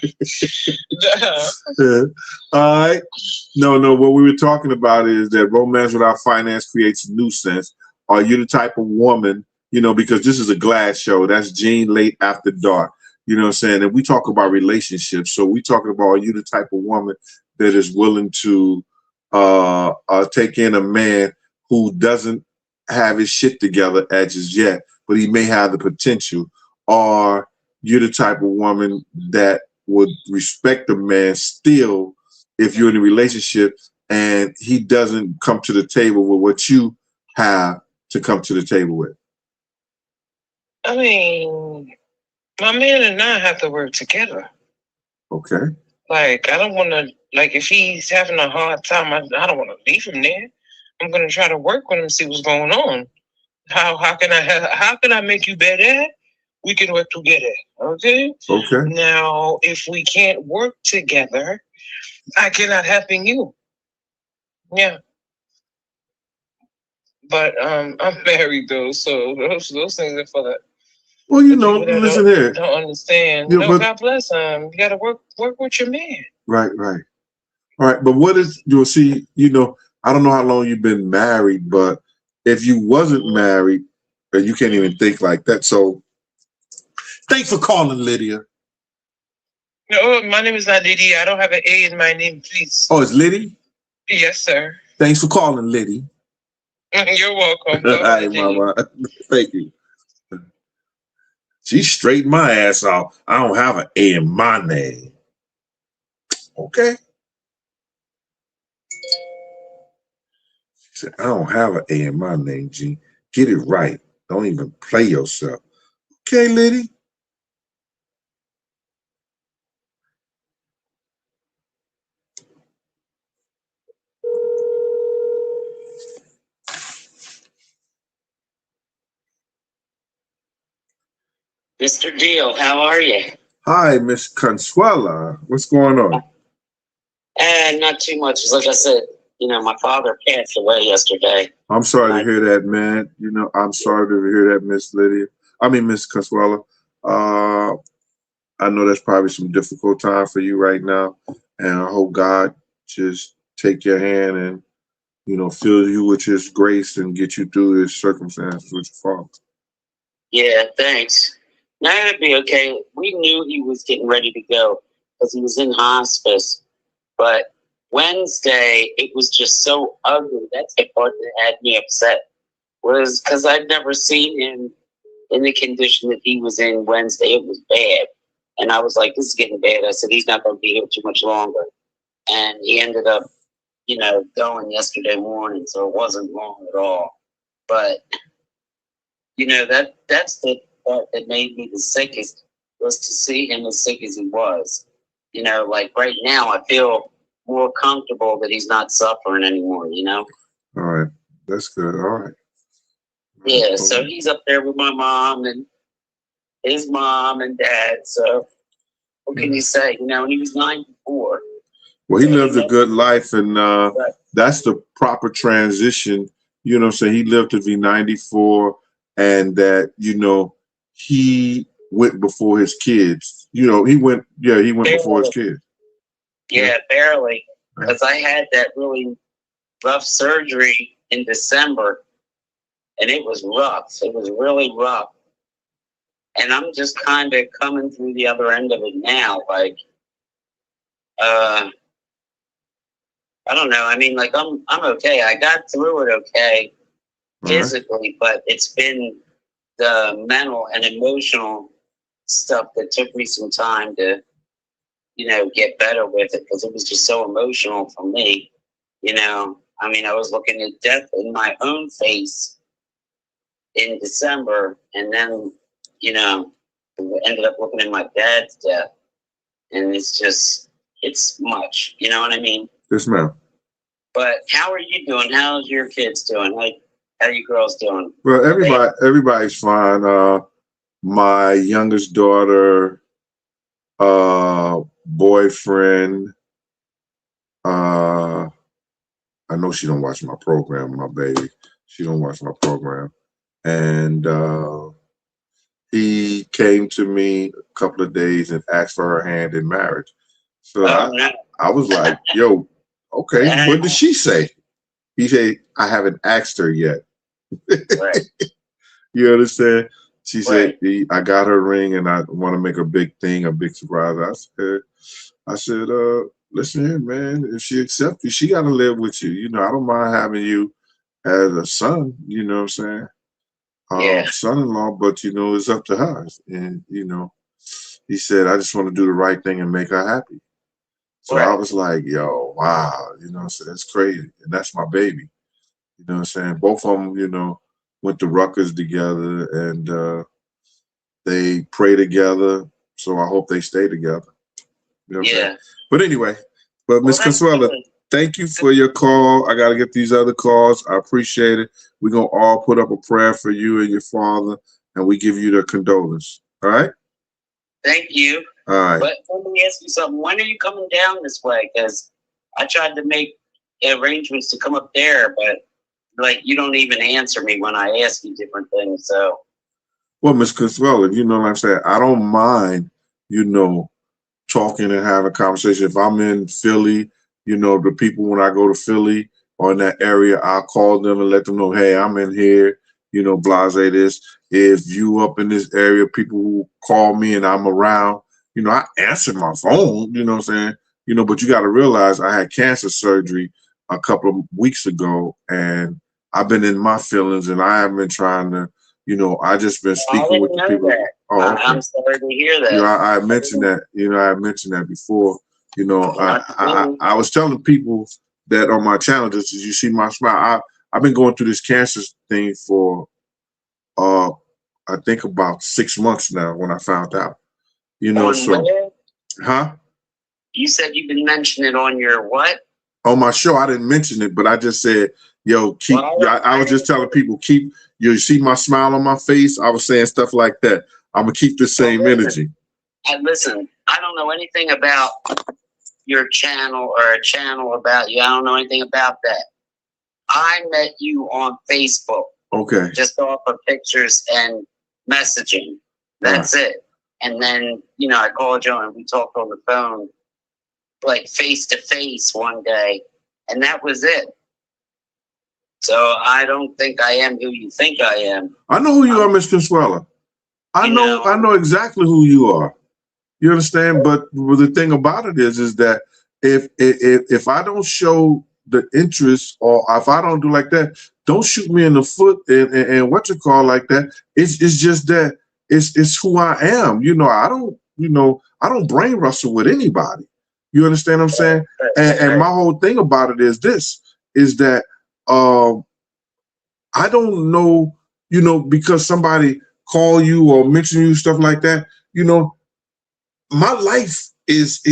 Speaker 5: All right. No. What we were talking about is that romance without finance creates a nuisance. Are you the type of woman, you know, because this is a glass show. That's Gene Late After Dark. You know what I'm saying? And we talk about relationships. So we talking about, are you the type of woman that is willing to take in a man who doesn't have his shit together as yet, but he may have the potential? Or you're the type of woman that would respect a man still if you're in a relationship and he doesn't come to the table with what you have to come to the table with?
Speaker 9: I mean, my man and I have to work together.
Speaker 5: Okay.
Speaker 9: Like, I don't want to, like, if he's having a hard time, I don't want to leave him there. I'm going to try to work with him, see what's going on. How can I make you better? We can work together. Okay?
Speaker 5: Okay.
Speaker 9: Now, if we can't work together, I cannot helping you. Yeah. But I'm married though, so those things are for
Speaker 7: Well, you know,
Speaker 9: People that
Speaker 7: listen here.
Speaker 9: don't understand.
Speaker 7: Yeah,
Speaker 9: No,
Speaker 7: but-
Speaker 9: God bless them. You got to work with your man.
Speaker 7: Right. All right, but what is, you'll see, you know, I don't know how long you've been married, but if you wasn't married, and you can't even think like that. So thanks for calling, Lydia.
Speaker 9: No, my name is not Liddy. I don't have an A in my name, please.
Speaker 7: Oh, it's Liddy?
Speaker 9: Yes, sir.
Speaker 7: Thanks for calling, Liddy.
Speaker 9: You're welcome.
Speaker 7: All right, Mama. Thank you. She straightened my ass off. I don't have an A in my name. Okay. She said, I don't have an A in my name, G. Get it right. Don't even play yourself. Okay, Liddy.
Speaker 10: Mr. Deal, how are you?
Speaker 7: Hi, Miss Consuela. What's going on?
Speaker 10: Not too much. Like I said, you know, my father passed away yesterday.
Speaker 7: I'm sorry to hear that, man. You know, I'm sorry to hear that, Miss Consuela. I know that's probably some difficult time for you right now. And I hope God just take your hand and, you know, fill you with his grace and get you through this circumstance with your father.
Speaker 10: Yeah, thanks. Now it'll be okay. We knew he was getting ready to go because he was in hospice. But Wednesday, it was just so ugly. That's the part that had me upset. Was because I'd never seen him in the condition that he was in Wednesday. It was bad. And I was like, this is getting bad. I said, he's not going to be here too much longer. And he ended up, you know, going yesterday morning. So it wasn't long at all. But, you know, that's the part that made me the sickest, was to see him as sick as he was. You know, like right now, I feel more comfortable that he's not suffering anymore, you know?
Speaker 7: All right. That's good. All right.
Speaker 10: Yeah, so he's up there with my mom and his mom and dad. So what can you say? You know, and he was 94.
Speaker 7: Well, he lived a good life, and that's the proper transition. You know what I'm saying? He lived to be 94, and that, you know, he went before his kids. You know, he went before his kids.
Speaker 10: Yeah, barely. Because I had that really rough surgery in December, and it was rough. It was really rough. And I'm just kind of coming through the other end of it now. Like, I don't know. I mean, like, I'm okay. I got through it okay physically, but it's been the mental and emotional stuff that took me some time to, you know, get better with it, because it was just so emotional for me. You know, I mean, I was looking at death in my own face in December, and then, you know, ended up looking at my dad's death, and it's much, you know what I mean?
Speaker 7: Yes, ma'am.
Speaker 10: But how are you doing? How's your kids doing? Like, how are you girls doing?
Speaker 7: Well, everybody's fine. My youngest daughter, boyfriend, I know she don't watch my program, my baby. She don't watch my program. And he came to me a couple of days and asked for her hand in marriage. So I was like, yo, okay, what did she say? He said, I haven't asked her yet.
Speaker 10: Right.
Speaker 7: You understand? She said, I got her ring and I want to make a big thing, a big surprise. I said, listen here, man, if she accepts you, she got to live with you. You know, I don't mind having you as a son, you know what I'm saying? Son-in-law, but, you know, it's up to her. And, you know, he said, I just want to do the right thing and make her happy. So I was like, yo, wow, you know what I'm saying? That's crazy. And that's my baby. You know what I'm saying? Both of them, you know, went to Rutgers together, and they pray together. So I hope they stay together. You know what I'm saying? But anyway, Miss Consuela, thank you for your call. I got to get these other calls. I appreciate it. We're going to all put up a prayer for you and your father, and we give you the condolence. All right?
Speaker 10: Thank you.
Speaker 7: All right.
Speaker 10: But let me ask you something. When are you coming down this way? Because I tried to make arrangements to come up there, but like, you don't even answer me when I ask you different things. So
Speaker 7: Well, Miss Consuelo, you know what I'm saying? I don't mind, you know, talking and having a conversation. If I'm in Philly, you know, the people when I go to Philly or in that area, I'll call them and let them know, hey, I'm in here, you know, blase this. If you up in this area, people who call me and I'm around, you know, I answer my phone, you know what I'm saying? You know, but you got to realize I had cancer surgery a couple of weeks ago, and I've been in my feelings, and I have been trying to, you know, I just been speaking with the people.
Speaker 10: That.
Speaker 7: Oh, okay.
Speaker 10: I'm sorry to hear that.
Speaker 7: You know, I mentioned that. You know, I mentioned that before. You know, I was telling people that on my channel, just as you see my smile, I've been going through this cancer thing for, I think about 6 months now. When I found out, you know, huh?
Speaker 10: You said you've been mentioning it on your what?
Speaker 7: On my show, I didn't mention it, but I just said, yo, keep. I was just telling people, keep. You see my smile on my face. I was saying stuff like that. I'm gonna keep the same energy.
Speaker 10: And listen, I don't know anything about your channel or a channel about you. I don't know anything about that. I met you on Facebook.
Speaker 7: Okay.
Speaker 10: Just off of pictures and messaging. That's it. And then, you know, I called you and we talked on the phone, like face to face one day, and that was it. So I don't think I am who you think I am.
Speaker 7: I know who you are, Miss Consuelo. I know exactly who you are. You understand? But the thing about it is that if I don't show the interest, or if I don't do like that, don't shoot me in the foot and what you call like that. It's just that it's who I am. You know, I don't brain wrestle with anybody. You understand what I'm saying? And my whole thing about it is this, is that I don't know, you know, because somebody call you or mention you, stuff like that, you know, my life is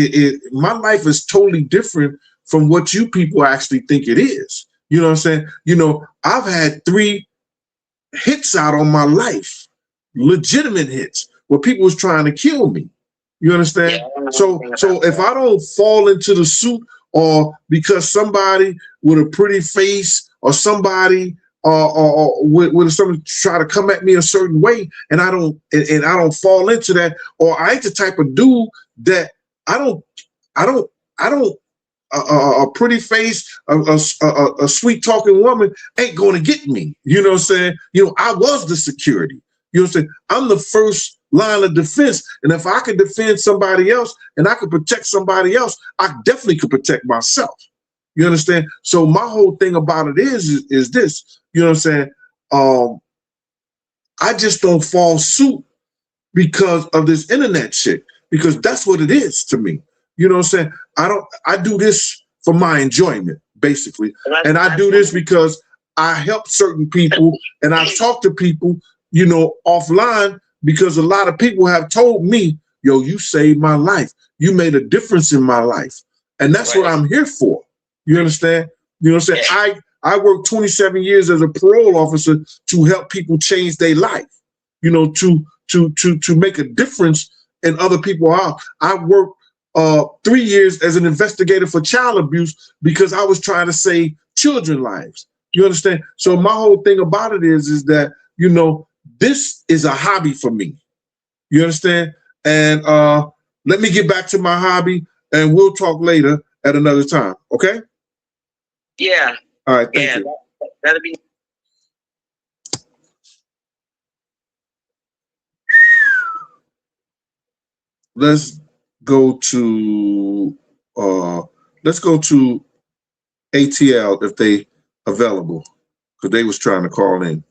Speaker 7: totally different from what you people actually think it is. You know what I'm saying? You know, I've had 3 hits out on my life, legitimate hits, where people was trying to kill me. You understand? Yeah, so if I don't fall into the suit, or because somebody with a pretty face, or somebody or with somebody try to come at me a certain way, and I don't fall into that, or I ain't the type of dude that I don't a pretty face, a sweet talking woman ain't going to get me. You know what I'm saying? You know, I was the security. You know what I'm saying? I'm the first line of defense. And if I could defend somebody else and I could protect somebody else, I definitely could protect myself. You understand? So my whole thing about it is this, you know what I'm saying? I just don't fall suit because of this internet shit, because that's what it is to me. You know what I'm saying? I do this for my enjoyment, basically. And I do this because I help certain people, and I talk to people, you know, offline, because a lot of people have told me, yo, you saved my life. You made a difference in my life. And that's what I'm here for. You understand? You know what I'm saying? I worked 27 years as a parole officer to help people change their life, you know, to make a difference in other people's lives. I worked 3 years as an investigator for child abuse because I was trying to save children's lives. You understand? So my whole thing about it is that, you know, this is a hobby for me. You understand? And let me get back to my hobby, and we'll talk later at another time. Okay?
Speaker 10: Yeah.
Speaker 7: All right. Thank you.
Speaker 10: That'll be.
Speaker 7: Let's go to ATL if they available, because they was trying to call in.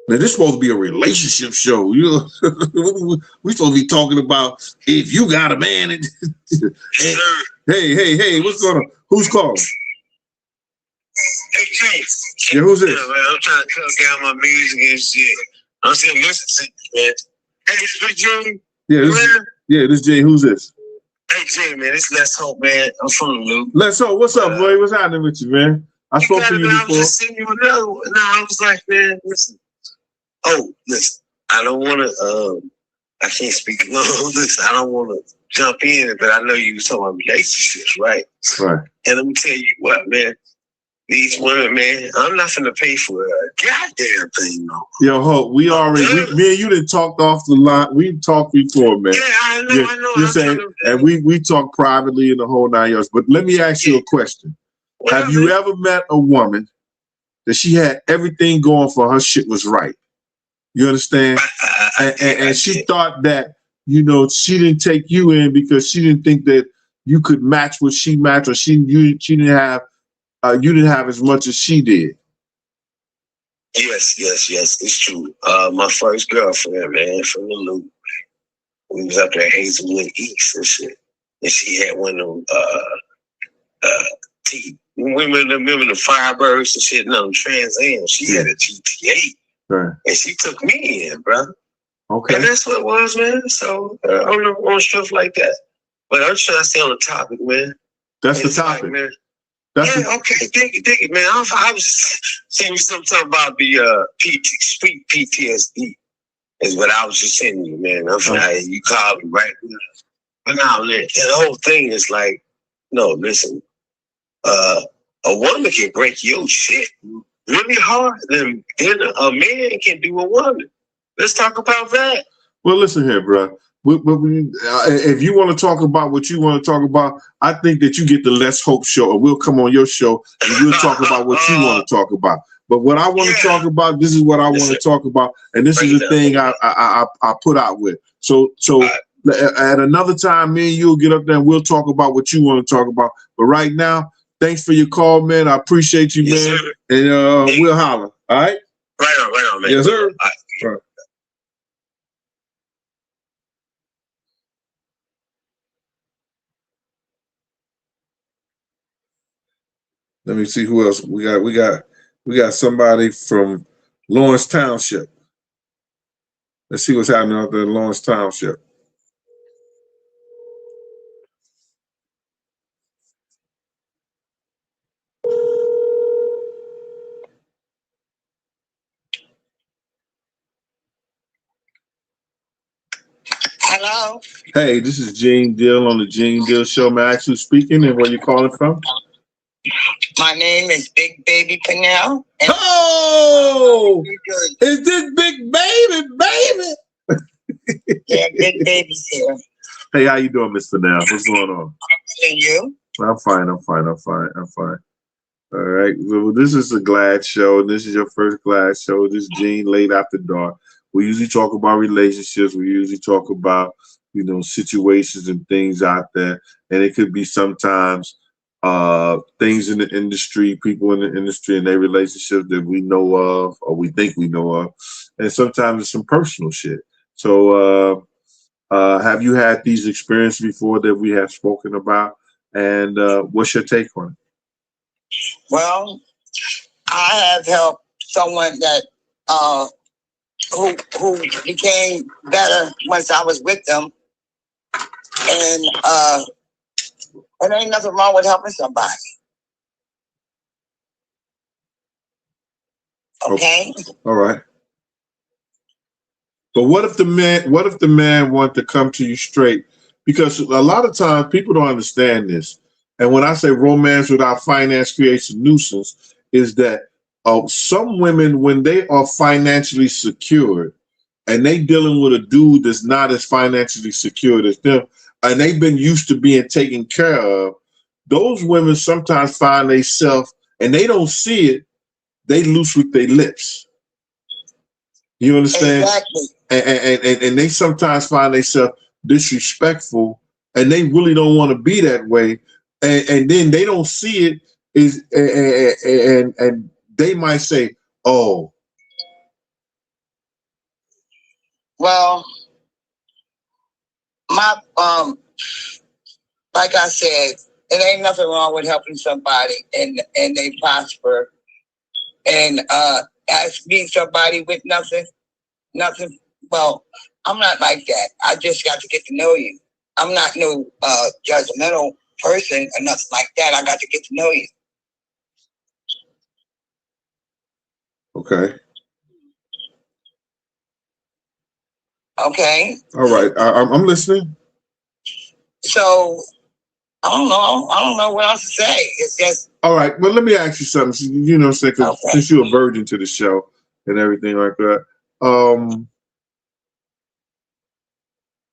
Speaker 7: Now, this is supposed to be a relationship show. You know, we supposed to be talking about if you got a man. And hey, what's going on? Who's calling?
Speaker 11: Hey, James.
Speaker 7: Yeah, who's this?
Speaker 11: Yeah, man, I'm trying to cut down my music and shit. I'm saying, listen to you, man. Hey, it's Big Jay.
Speaker 7: Yeah, this Jay. Who's this?
Speaker 11: Hey, Jay, man, it's Let's Hope, man. I'm from the Loop.
Speaker 7: Let's Hope. What's up, boy? What's happening with you, man? I spoke to you before.
Speaker 11: I was just sending you another one. No, I was like, man, listen. Oh, listen, I don't want to, I can't speak long. Listen, I don't want to jump in, but I know you was talking about relationships, right?
Speaker 7: Right.
Speaker 11: And let me tell you what, man, these women, man, I'm not finna pay for a goddamn thing, no.
Speaker 7: Yo, Hope, me and you didn't talk off the line. We talked before, man.
Speaker 11: Yeah, I know.
Speaker 7: You're saying, and we talked privately in the whole 9 years. But let me ask you a question. Have you ever met a woman that she had everything going for her shit was right? You understand? And she thought that, you know, she didn't take you in because she didn't think that you could match what she matched, or she didn't have you didn't have as much as she did.
Speaker 11: Yes, it's true. My first girlfriend, man, from the Loop, we was up there Hazelwood East and shit, and she had one of them remember the Firebirds and shit, no Trans Am. She had a GT8,
Speaker 7: right.
Speaker 11: And she took me in, bro.
Speaker 7: Okay,
Speaker 11: and that's what it was, man. So on stuff like that. But I'm trying to stay on the topic, man.
Speaker 7: That's the topic,
Speaker 11: like, man.
Speaker 7: Okay,
Speaker 11: dig it, man. I was just saying something about the street PTSD is what I was just saying to you, man. You called me right now. But now, the whole thing is like, no, listen, a woman can break your shit really hard than a man can do a woman. Let's talk about that.
Speaker 7: Well, listen here, bro. If you want to talk about what you want to talk about, I think that you get the Let's Hope show, or we'll come on your show and we'll talk about what you want to talk about. But what I want to talk about, this is what I want to talk about, and this is the thing I put out with. So at another time, me and you'll get up there and we'll talk about what you want to talk about. But right now, thanks for your call, man. I appreciate you, man. Sir. And we'll holler. All right?
Speaker 11: Right on, man.
Speaker 7: Yes, sir.
Speaker 11: All right.
Speaker 7: Let me see who else we got. We got somebody from Lawrence Township. Let's see what's happening out there in Lawrence Township.
Speaker 6: Hello.
Speaker 7: Hey, this is Gene Deal on the Gene Deal Show. May I ask who's speaking and where you calling from?
Speaker 6: My name is Big Baby Pernell.
Speaker 7: Oh, is this Big Baby?
Speaker 6: Yeah, Big Baby's here.
Speaker 7: Hey, how you doing, Miss Pernell? What's going on?
Speaker 6: And you?
Speaker 7: I'm fine. All right. Well, this is a Glad show. This is your first Glad show. This is Gene Late After Dark. We usually talk about relationships. We usually talk about, you know, situations and things out there. And it could be sometimes things in the industry, people in the industry and their relationships that we know of or we think we know of. And sometimes it's some personal shit. So have you had these experiences before that we have spoken about? And what's your take on it?
Speaker 6: Well, I have helped someone that who became better once I was with them. And there ain't nothing wrong with helping somebody. Okay?
Speaker 7: All right. But what if the man wanted to come to you straight? Because a lot of times people don't understand this. And when I say romance without finance creates a nuisance, is that some women, when they are financially secured and they dealing with a dude that's not as financially secured as them, and they've been used to being taken care of, those women sometimes find themselves, and they don't see it, they loose with their lips. You understand?
Speaker 6: Exactly.
Speaker 7: And they sometimes find themselves disrespectful, and they really don't want to be that way. And then they don't see it and they might say, "Oh,
Speaker 6: well, my like I said, it ain't nothing wrong with helping somebody and they prosper. And as being somebody with nothing. Well, I'm not like that. I just got to get to know you. I'm not no judgmental person or nothing like that. I got to get to know you.
Speaker 7: okay,
Speaker 6: Okay.
Speaker 7: all right, I'm listening."
Speaker 6: So
Speaker 8: I don't know. I don't know what else to say. It's just.
Speaker 7: All right. Well, let me ask you something. You know, since you're a virgin to the show and everything like that.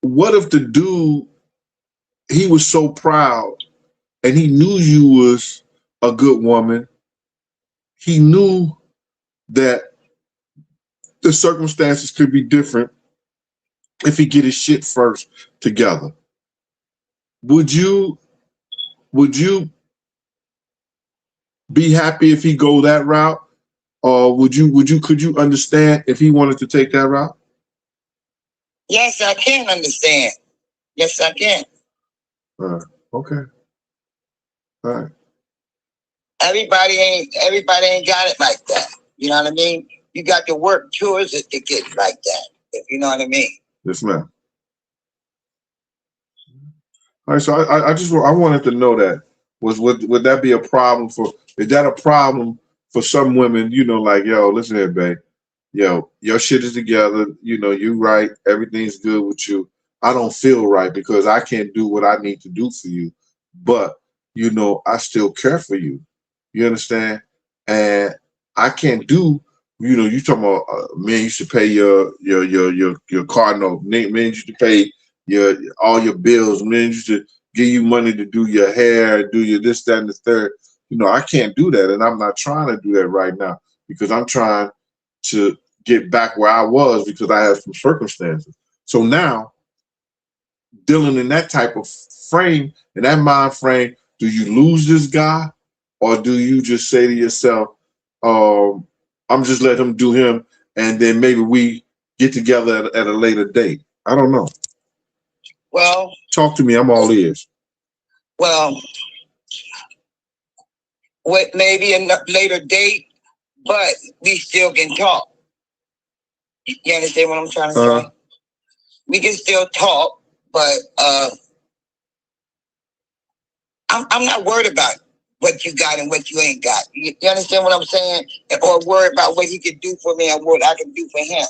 Speaker 7: What if the dude, he was so proud and he knew you was a good woman. He knew that the circumstances could be different if he get his shit first together. Would you be happy if he go that route? Or could you understand if he wanted to take that route?
Speaker 8: Yes, I can understand. Yes, I can.
Speaker 7: Okay. All right.
Speaker 8: Everybody ain't got it like that. You know what I mean? You got to work towards it to get like that. If you know what I mean?
Speaker 7: Yes, ma'am. All right. So I wanted to know that would that be a problem is that a problem for some women? You know, like, yo, listen here, babe. Yo, your shit is together. You know, you right. Everything's good with you. I don't feel right because I can't do what I need to do for you. But, you know, I still care for you. You understand? And I can't do, you know, you talking about men used to pay your car note. Men used to pay all your bills. Men used to give you money to do your hair, do your this, that, and the third. You know, I can't do that. And I'm not trying to do that right now because I'm trying to get back where I was because I have some circumstances. So now, dealing in that type of frame, in that mind frame, do you lose this guy? Or do you just say to yourself, I'm just let him do him, and then maybe we get together at a later date? I don't know.
Speaker 8: Well,
Speaker 7: talk to me. I'm all ears.
Speaker 8: Well, with maybe a later date, but we still can talk. You understand what I'm trying to say? We can still talk, but I'm not worried about what you got and what you ain't got. You understand what I'm saying? Or worried about what he can do for me and what I can do for him.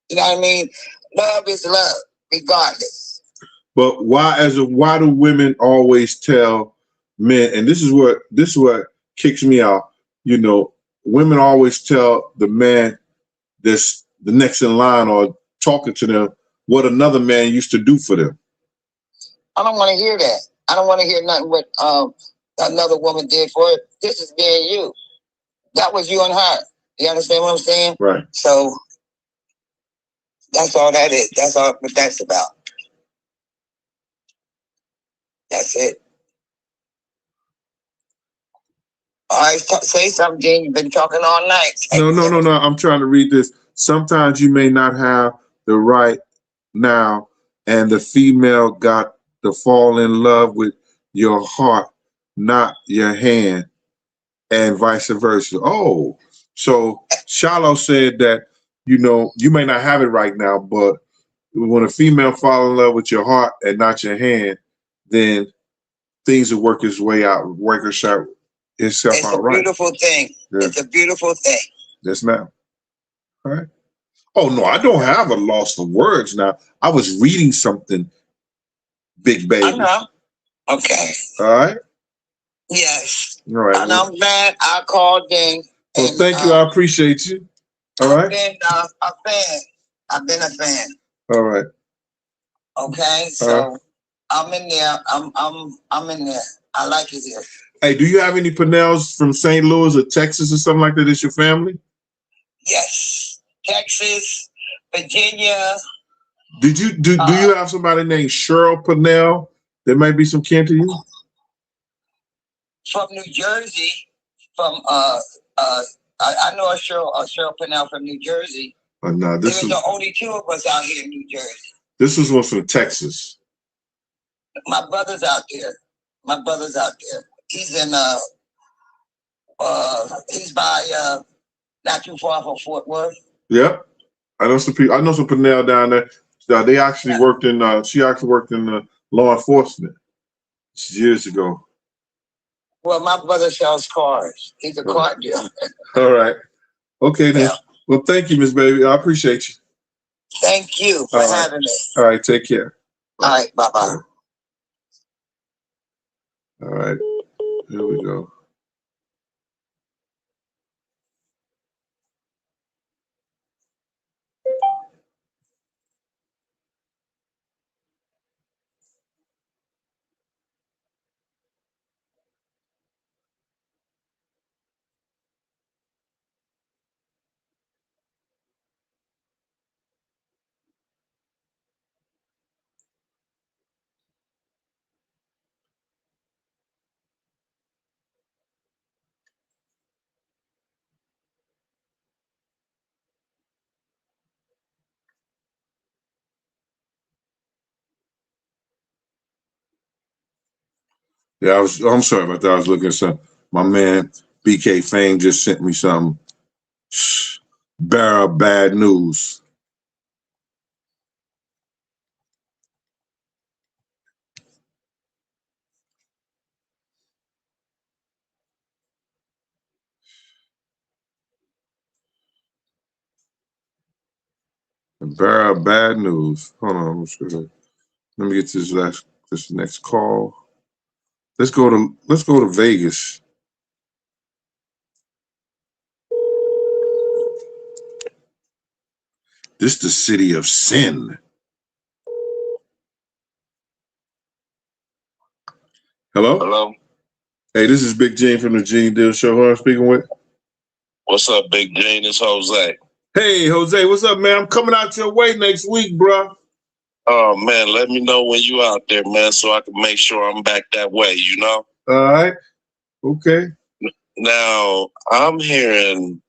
Speaker 8: You know what I mean? Love is love, regardless.
Speaker 7: But why do women always tell men, and this is what kicks me out, you know, women always tell the man that's the next in line or talking to them what another man used to do for them.
Speaker 8: I don't want to hear that. I don't want to hear nothing what another woman did for it. This is me and you. That was you and her. You understand what I'm saying?
Speaker 7: Right.
Speaker 8: So that's all that is. That's all what that's about. That's it. All right, say something, Gene. You've been talking all night.
Speaker 7: No. I'm trying to read this. Sometimes you may not have the right now, and the female got to fall in love with your heart, not your hand, and vice versa. Oh, so Shallow said that, you know, you may not have it right now, but when a female fall in love with your heart and not your hand, then things will work its way out, work itself out right.
Speaker 8: It's a beautiful thing. Yeah. It's a beautiful thing.
Speaker 7: Yes, ma'am. All right. Oh, no, I don't have a loss of words now. I was reading something, Big Baby.
Speaker 8: I know. Okay.
Speaker 7: All right.
Speaker 8: Yes.
Speaker 7: All right.
Speaker 8: And I'm glad I called in.
Speaker 7: Well, thank you. I appreciate you. All right.
Speaker 8: I've been a fan. I've been a fan.
Speaker 7: All right.
Speaker 8: Okay. So I'm in there. I'm in there. I like it here.
Speaker 7: Hey, do you have any Purnells from St. Louis or Texas or something like that? Is your family?
Speaker 8: Yes. Texas, Virginia.
Speaker 7: Do you have somebody named Cheryl Purnell that might be some kin to you?
Speaker 8: From New Jersey. From I know a Cheryl Purnell from New Jersey.
Speaker 7: No,
Speaker 8: There's the only two of us out here in New Jersey.
Speaker 7: This was one from Texas.
Speaker 8: My brother's out there. He's in he's by not too far from Fort Worth.
Speaker 7: Yep. I know some people. I know some Purnell down there. They actually worked in she actually worked in law enforcement years ago.
Speaker 8: Well, my brother sells cars. He's a car dealer.
Speaker 7: All right. Okay then. Yeah. Well, thank you, Miss Baby. I appreciate you.
Speaker 8: Thank you for having me.
Speaker 7: All right, take care.
Speaker 8: All right, bye-bye.
Speaker 5: All right, here we go. Yeah, I'm sorry about that. I was looking at something. My man BK Fame just sent me some bearer of bad news. Bearer of bad news. Hold on, let me get this next call. Let's go to Vegas. This the city of sin. Hello?
Speaker 11: Hello?
Speaker 5: Hey, this is Big Gene from the Gene Deal Show. Who I'm speaking with?
Speaker 11: What's up, Big Gene? It's Jose.
Speaker 5: Hey, Jose, what's up, man? I'm coming out your way next week, bro.
Speaker 11: Oh, man, let me know when you out there, man, so I can make sure I'm back that way, you know?
Speaker 5: All right. Okay.
Speaker 11: Now, I'm hearing,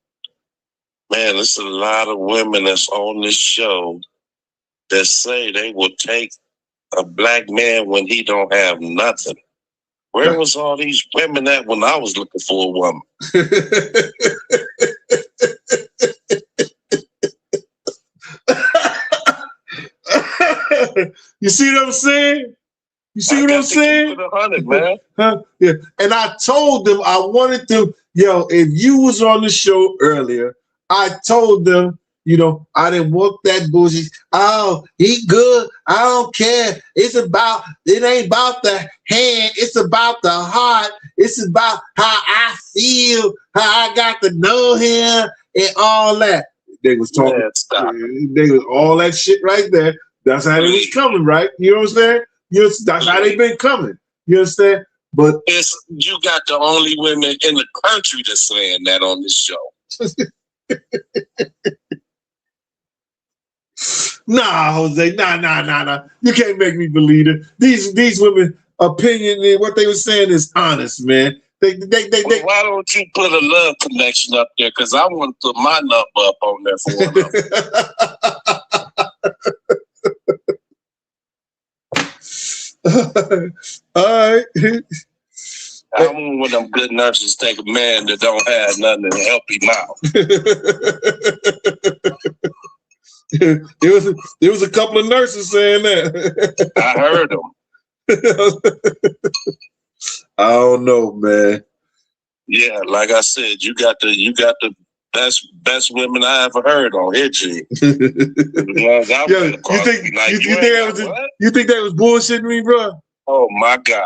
Speaker 11: man, there's a lot of women that's on this show that say they will take a black man when he don't have nothing. Where was all these women at when I was looking for a woman?
Speaker 5: You see what I'm saying? You see what I'm saying?
Speaker 11: 100, man.
Speaker 5: Huh? Yeah. And I told them I wanted them, if you was on the show earlier, I told them, I didn't want that bullshit. Oh, he good. I don't care. It ain't about the hand. It's about the heart. It's about how I feel, how I got to know him and all that. They was talking. They was all that shit right there. That's how they was coming, right? You know what I'm saying? That's how they been coming. You understand? But
Speaker 11: you got the only women in the country that's saying that on this show.
Speaker 5: Nah, Jose, nah. You can't make me believe it. These women opinion, what they were saying is honest, man. They
Speaker 11: why don't you put a love connection up there? Because I want to put my number up on there for them.
Speaker 5: All right.
Speaker 11: I want one of them good nurses take a man that don't have nothing and help him out.
Speaker 5: There was a couple of nurses saying that.
Speaker 11: I heard them.
Speaker 5: I don't know, man.
Speaker 11: Yeah, like I said, you got the best women I ever heard on here, G.
Speaker 5: You think that was bullshitting me, bro?
Speaker 11: Oh my God.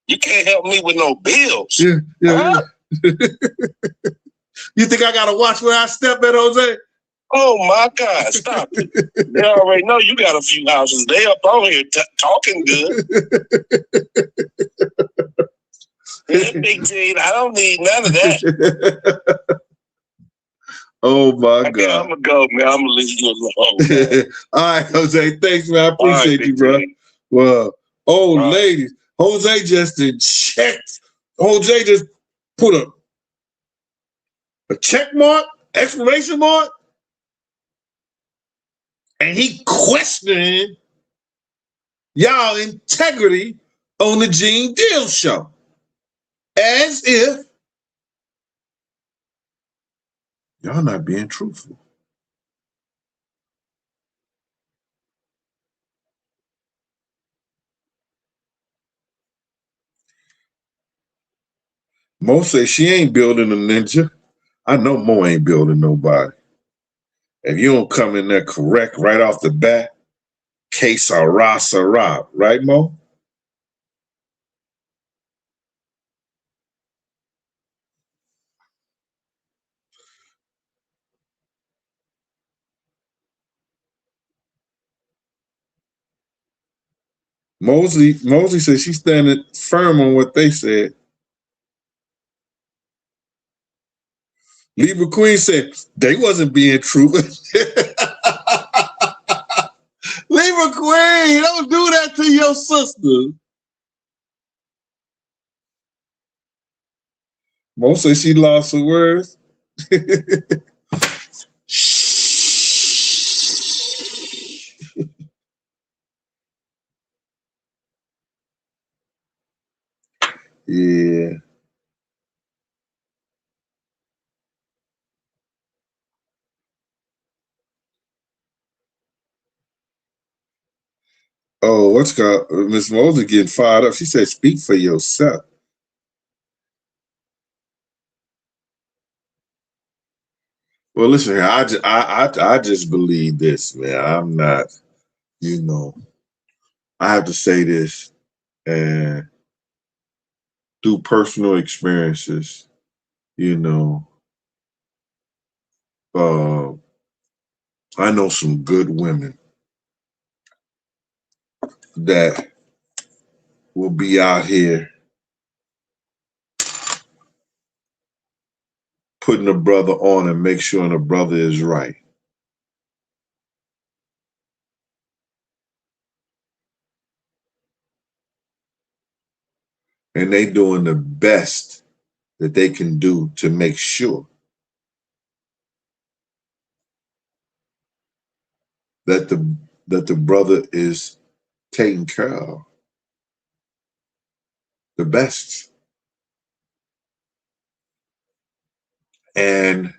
Speaker 11: You can't help me with no bills.
Speaker 5: Yeah. You think I gotta watch where I step at, Jose?
Speaker 11: Oh my God, stop it. They already know you got a few houses. They up on here talking good. Big Gene, I don't need none of that.
Speaker 5: Oh my God.
Speaker 11: I'm gonna go, man. I'm gonna leave you alone.
Speaker 5: All right, Jose. Thanks, man. I appreciate you, bro. Well, ladies. Jose just checked. Jose just put a check mark, exclamation mark, and he questioning y'all integrity on the Gene Deal Show. As if y'all not being truthful. Mo say she ain't building a ninja. I know Mo ain't building nobody. If you don't come in there correct right off the bat, que sera, sera. Right, Mo?
Speaker 7: Mosley said she's standing firm on what they said. Libra Queen said they wasn't being true. Libra Queen, don't do that to your sister. Mo said she lost her words. Yeah. Oh, what's got Miss Mosley getting fired up? She said, "Speak for yourself." Well, listen here. I just believe this, man. I'm not, I have to say this, and through personal experiences, I know some good women that will be out here putting a brother on and make sure the brother is right. And they doing the best that they can do to make sure that the brother is taken care of. The best. And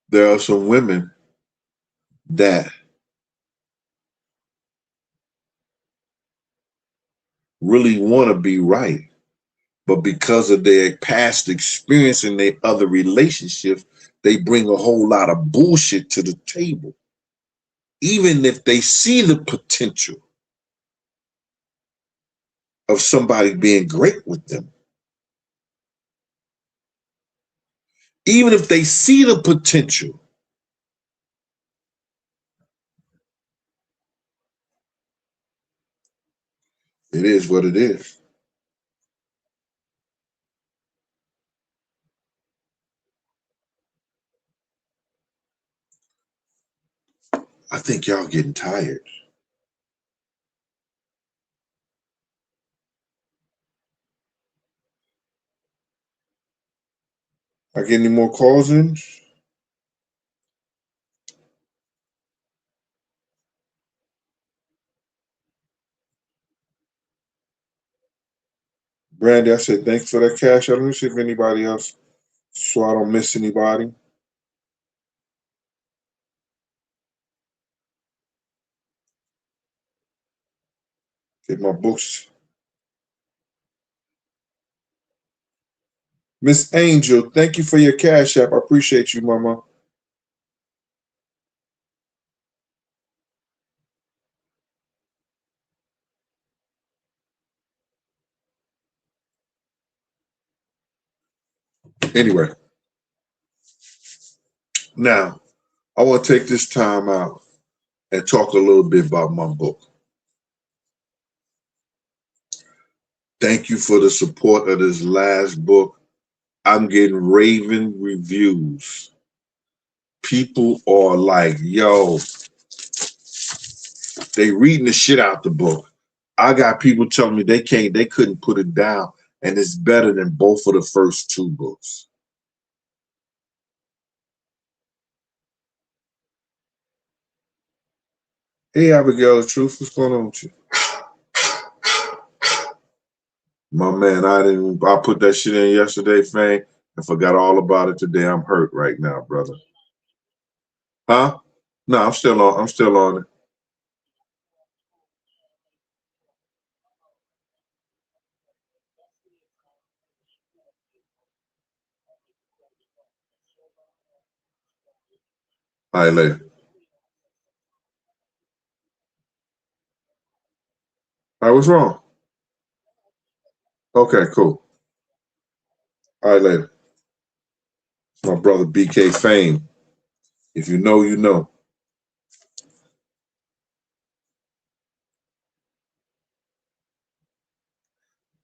Speaker 7: there are some women that really want to be right, but because of their past experience in their other relationships, they bring a whole lot of bullshit to the table. Even if they see the potential of somebody being great with them. Even if they see the potential, it is what it is. I think y'all getting tired. I get any more calls in? Brandy, I said thanks for that cash. Let me see if anybody else, so I don't miss anybody. Get my books. Miss Angel, thank you for your cash app. I appreciate you, mama. Anyway, now I want to take this time out and talk a little bit about my book. Thank you for the support of this last book. I'm getting raving reviews. People are like, yo, they reading the shit out the book. I got people telling me they couldn't put it down, and it's better than both of the first two books. Hey, Abigail, the truth, what's going on with you? My man, I put that shit in yesterday, Fang, and forgot all about it today. I'm hurt right now, brother. Huh? No, I'm still on it. All right, later. All right, what's wrong? Okay, cool. All right, later. My brother BK Fame. If you know, you know.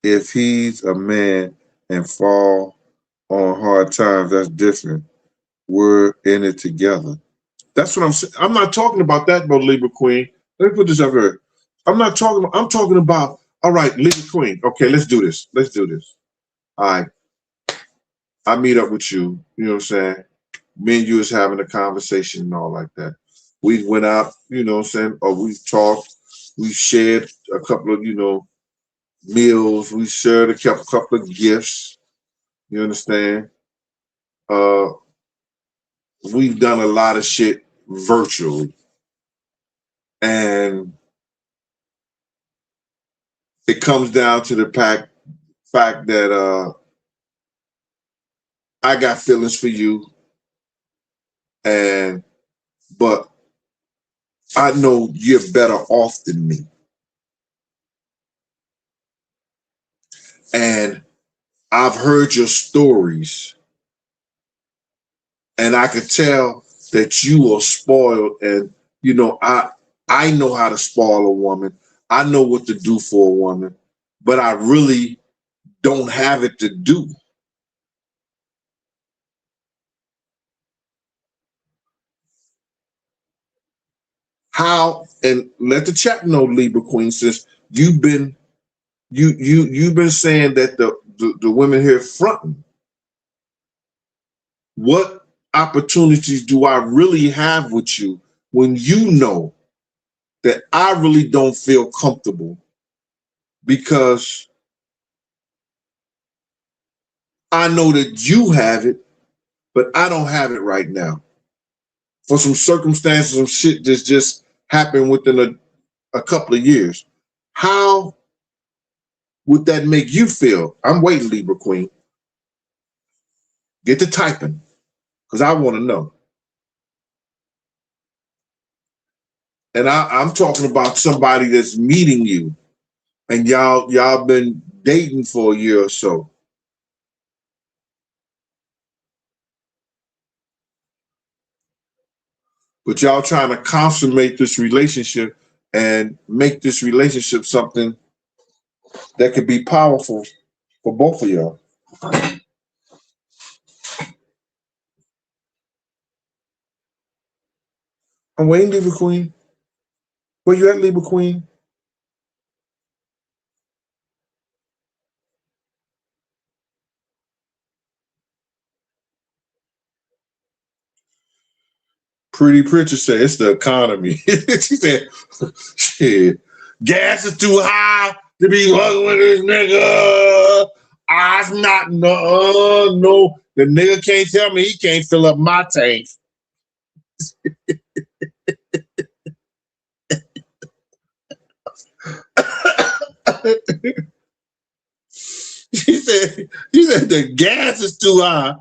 Speaker 5: if he's a man and fall on hard times, that's different. We're in it together. That's what I'm saying. I'm not talking about that, bro, Libra Queen. Let me put this up here. I'm talking about, all right, Libra Queen. Okay, let's do this. Let's do this. All right. I meet up with you. You know what I'm saying? Me and you was having a conversation and all like that. We went out, you know what I'm saying? Or we talked. We shared a couple of, meals. We shared a couple of gifts. You understand? We've done a lot of shit virtually. And it comes down to the fact that I got feelings for you, but I know you're better off than me. And I've heard your stories, and I could tell that you are spoiled. And I know how to spoil a woman. I know what to do for a woman, but I really don't have it to do. How, and let the chat know, Libra Queen, since you've been saying that the women here fronting. What opportunities do I really have with you when you know that I really don't feel comfortable because I know that you have it, but I don't have it right now. For some circumstances, some shit that's just happened within a couple of years. How would that make you feel? I'm waiting, Libra Queen. Get to typing, because I want to know. And I'm talking about somebody that's meeting you, and y'all been dating for a year or so. But y'all trying to consummate this relationship and make this relationship something that could be powerful for both of y'all. I'm waiting, Libra Queen. Where you at, Libra Queen? Pretty Pritchard said it's the economy. She said, shit, gas is too high to be fucking with this nigga. It's not, no. The nigga can't tell me he can't fill up my tank. She said the gas is too high.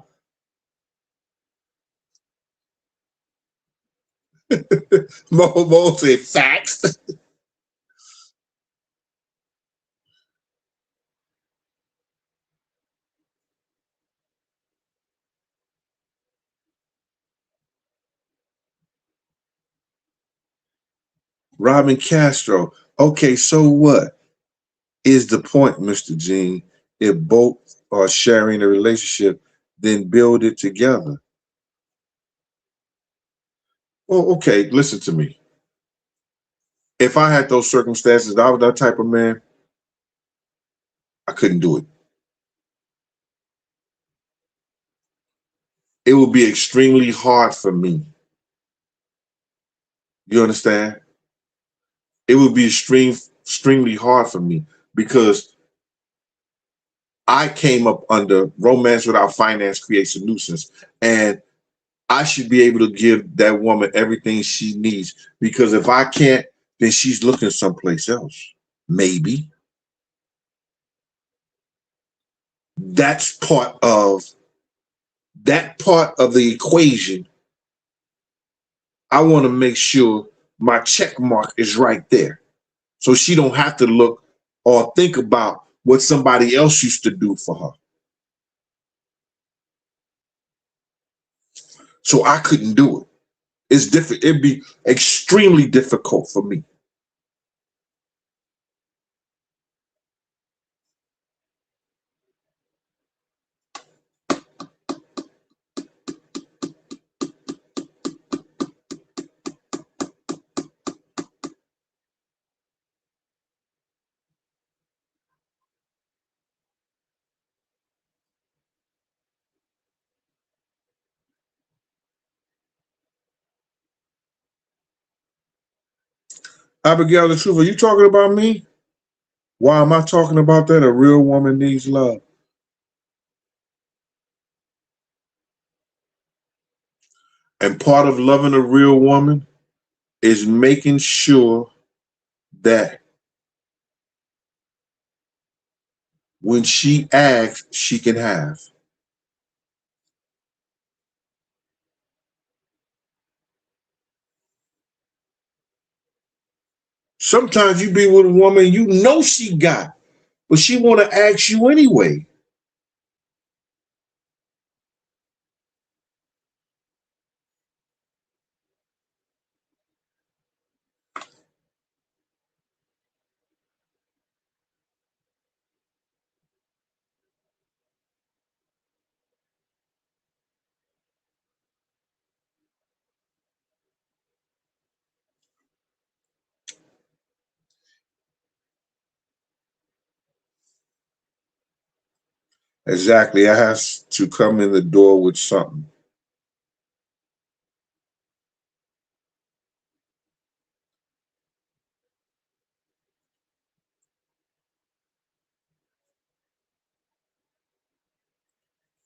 Speaker 5: Mo said facts. Robin Castro. Okay, so what is the point, Mr. Gene? If both are sharing a relationship, then build it together. Well, okay, listen to me. If I had those circumstances, I was that type of man, I couldn't do it. It would be extremely hard for me. You understand? It would be extremely hard for me because I came up under Romance Without Finance Creates a Nuisance, and I should be able to give that woman everything she needs, because if I can't, then she's looking someplace else. Maybe. That's part of the equation. I want to make sure my check mark is right there, so she don't have to look or think about what somebody else used to do for her. So I couldn't do it. It's different. It'd be extremely difficult for me.
Speaker 7: Abigail, the truth, are you talking about me? Why am I talking about that? A real woman needs love. And part of loving a real woman is making sure that when she asks, she can have. Sometimes you be with a woman you know she got, but she want to ask you anyway. Exactly. I has to come in the door with something.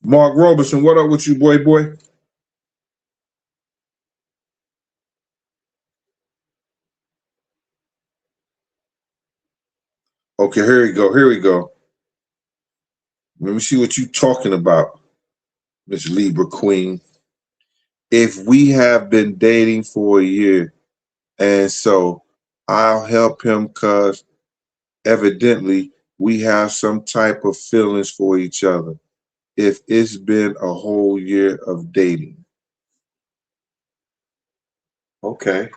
Speaker 7: Mark Roberson, what up with you, boy? Okay, here we go. Here we go. Let me see what you talking about, Miss Libra Queen. If we have been dating for a year, and so I'll help him because evidently we have some type of feelings for each other. If it's been a whole year of dating. Okay.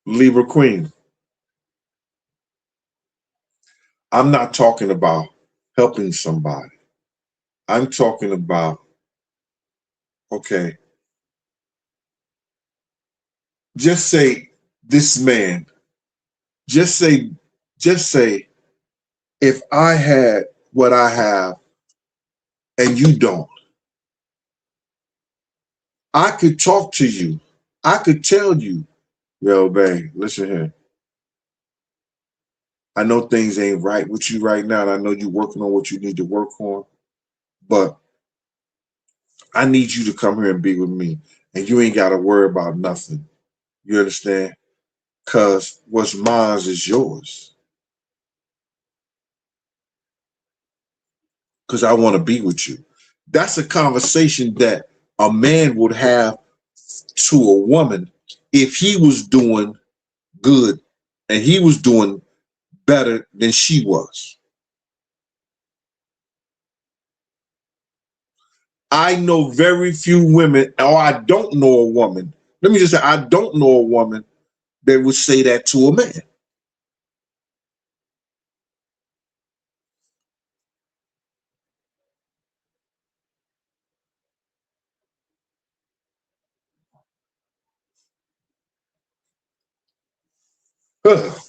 Speaker 7: Libra Queen. I'm not talking about helping somebody. I'm talking about, okay, just say this man, just say if I had what I have and you don't, I could talk to you. I could tell you, yo, babe, listen here. I know things ain't right with you right now, and I know you're working on what you need to work on, but I need you to come here and be with me, and you ain't got to worry about nothing. You understand? Because what's mine is yours. Because I want to be with you. That's a conversation that a man would have to a woman if he was doing good and he was doing better than she was. I know very few women, or I don't know a woman. Let me just say, I don't know a woman that would say that to a man. Ugh.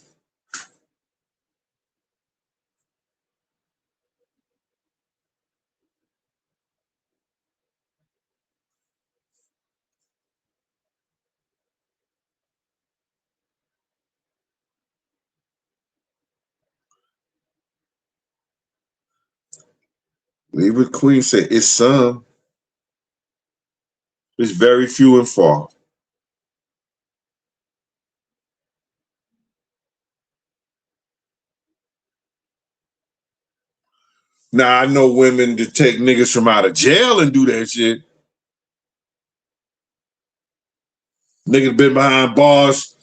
Speaker 7: Libra Queen said, it's some. It's very few and far. Now, I know women to take niggas from out of jail and do that shit. Niggas been behind bars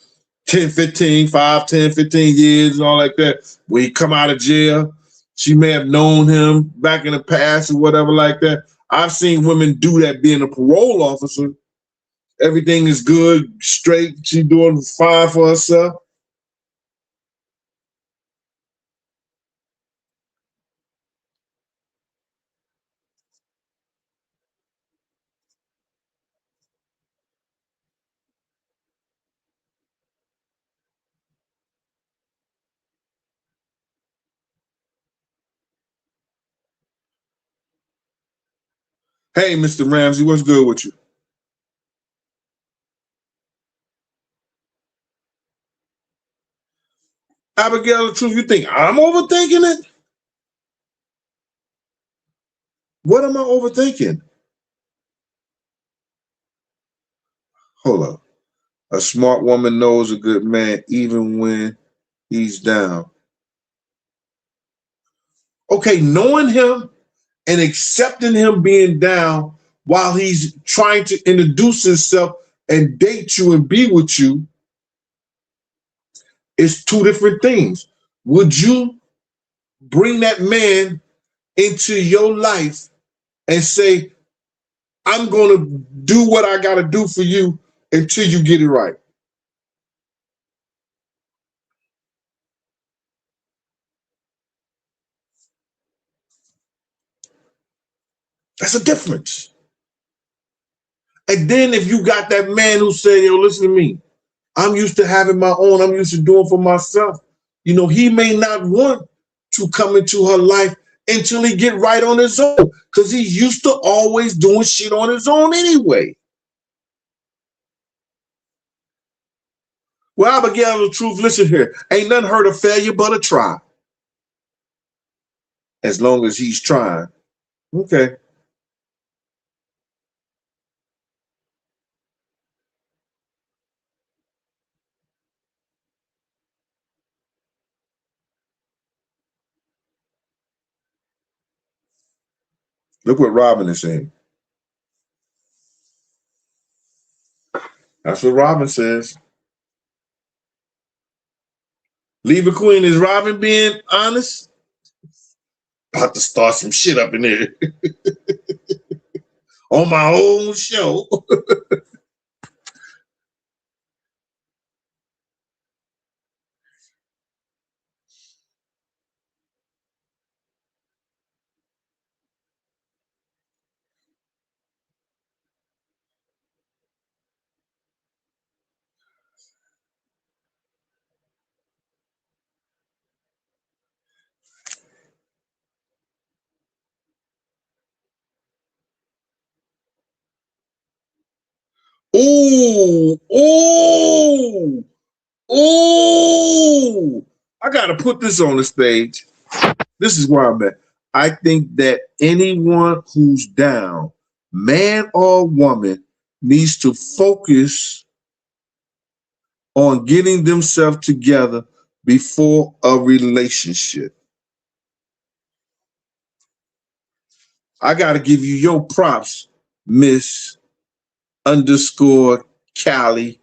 Speaker 7: 10, 15, 5, 10, 15 years and all like that. When he come out of jail, she may have known him back in the past or whatever like that. I've seen women do that being a parole officer. Everything is good, straight. She doing fine for herself. Hey, Mr. Ramsey, what's good with you? Abigail, the truth, you think I'm overthinking it? What am I overthinking? Hold up. A smart woman knows a good man even when he's down. Okay, knowing him and accepting him being down while he's trying to introduce himself and date you and be with you is two different things. Would you bring that man into your life and say, I'm going to do what I got to do for you until you get it right? That's a difference. And then if you got that man who said, yo, listen to me, I'm used to having my own, I'm used to doing for myself. You know, he may not want to come into her life until he get right on his own, because he's used to always doing shit on his own anyway. Well, Abigail, the truth, listen here. Ain't nothing hurt a failure but a try. As long as he's trying. Okay. Look what Robin is saying. That's what Robin says. Leave a queen. Is Robin being honest? About to start some shit up in there. On my own show. Ooh, ooh, ooh. I got to put this on the stage. This is where I'm at. I think that anyone who's down, man or woman, needs to focus on getting themselves together before a relationship. I got to give you your props, Miss _ Cali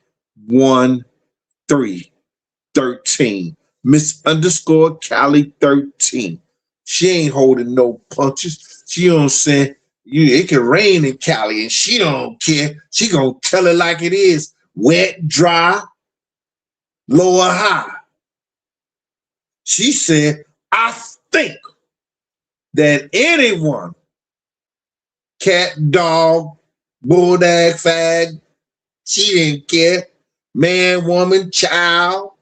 Speaker 7: 1313. Miss _ Cali 13. She ain't holding no punches. She don't say it can rain in Cali and she don't care. She gonna tell it like it is. Wet, dry, low or high. She said, I think that anyone, cat, dog, bulldog, fag, she didn't care, man, woman, child,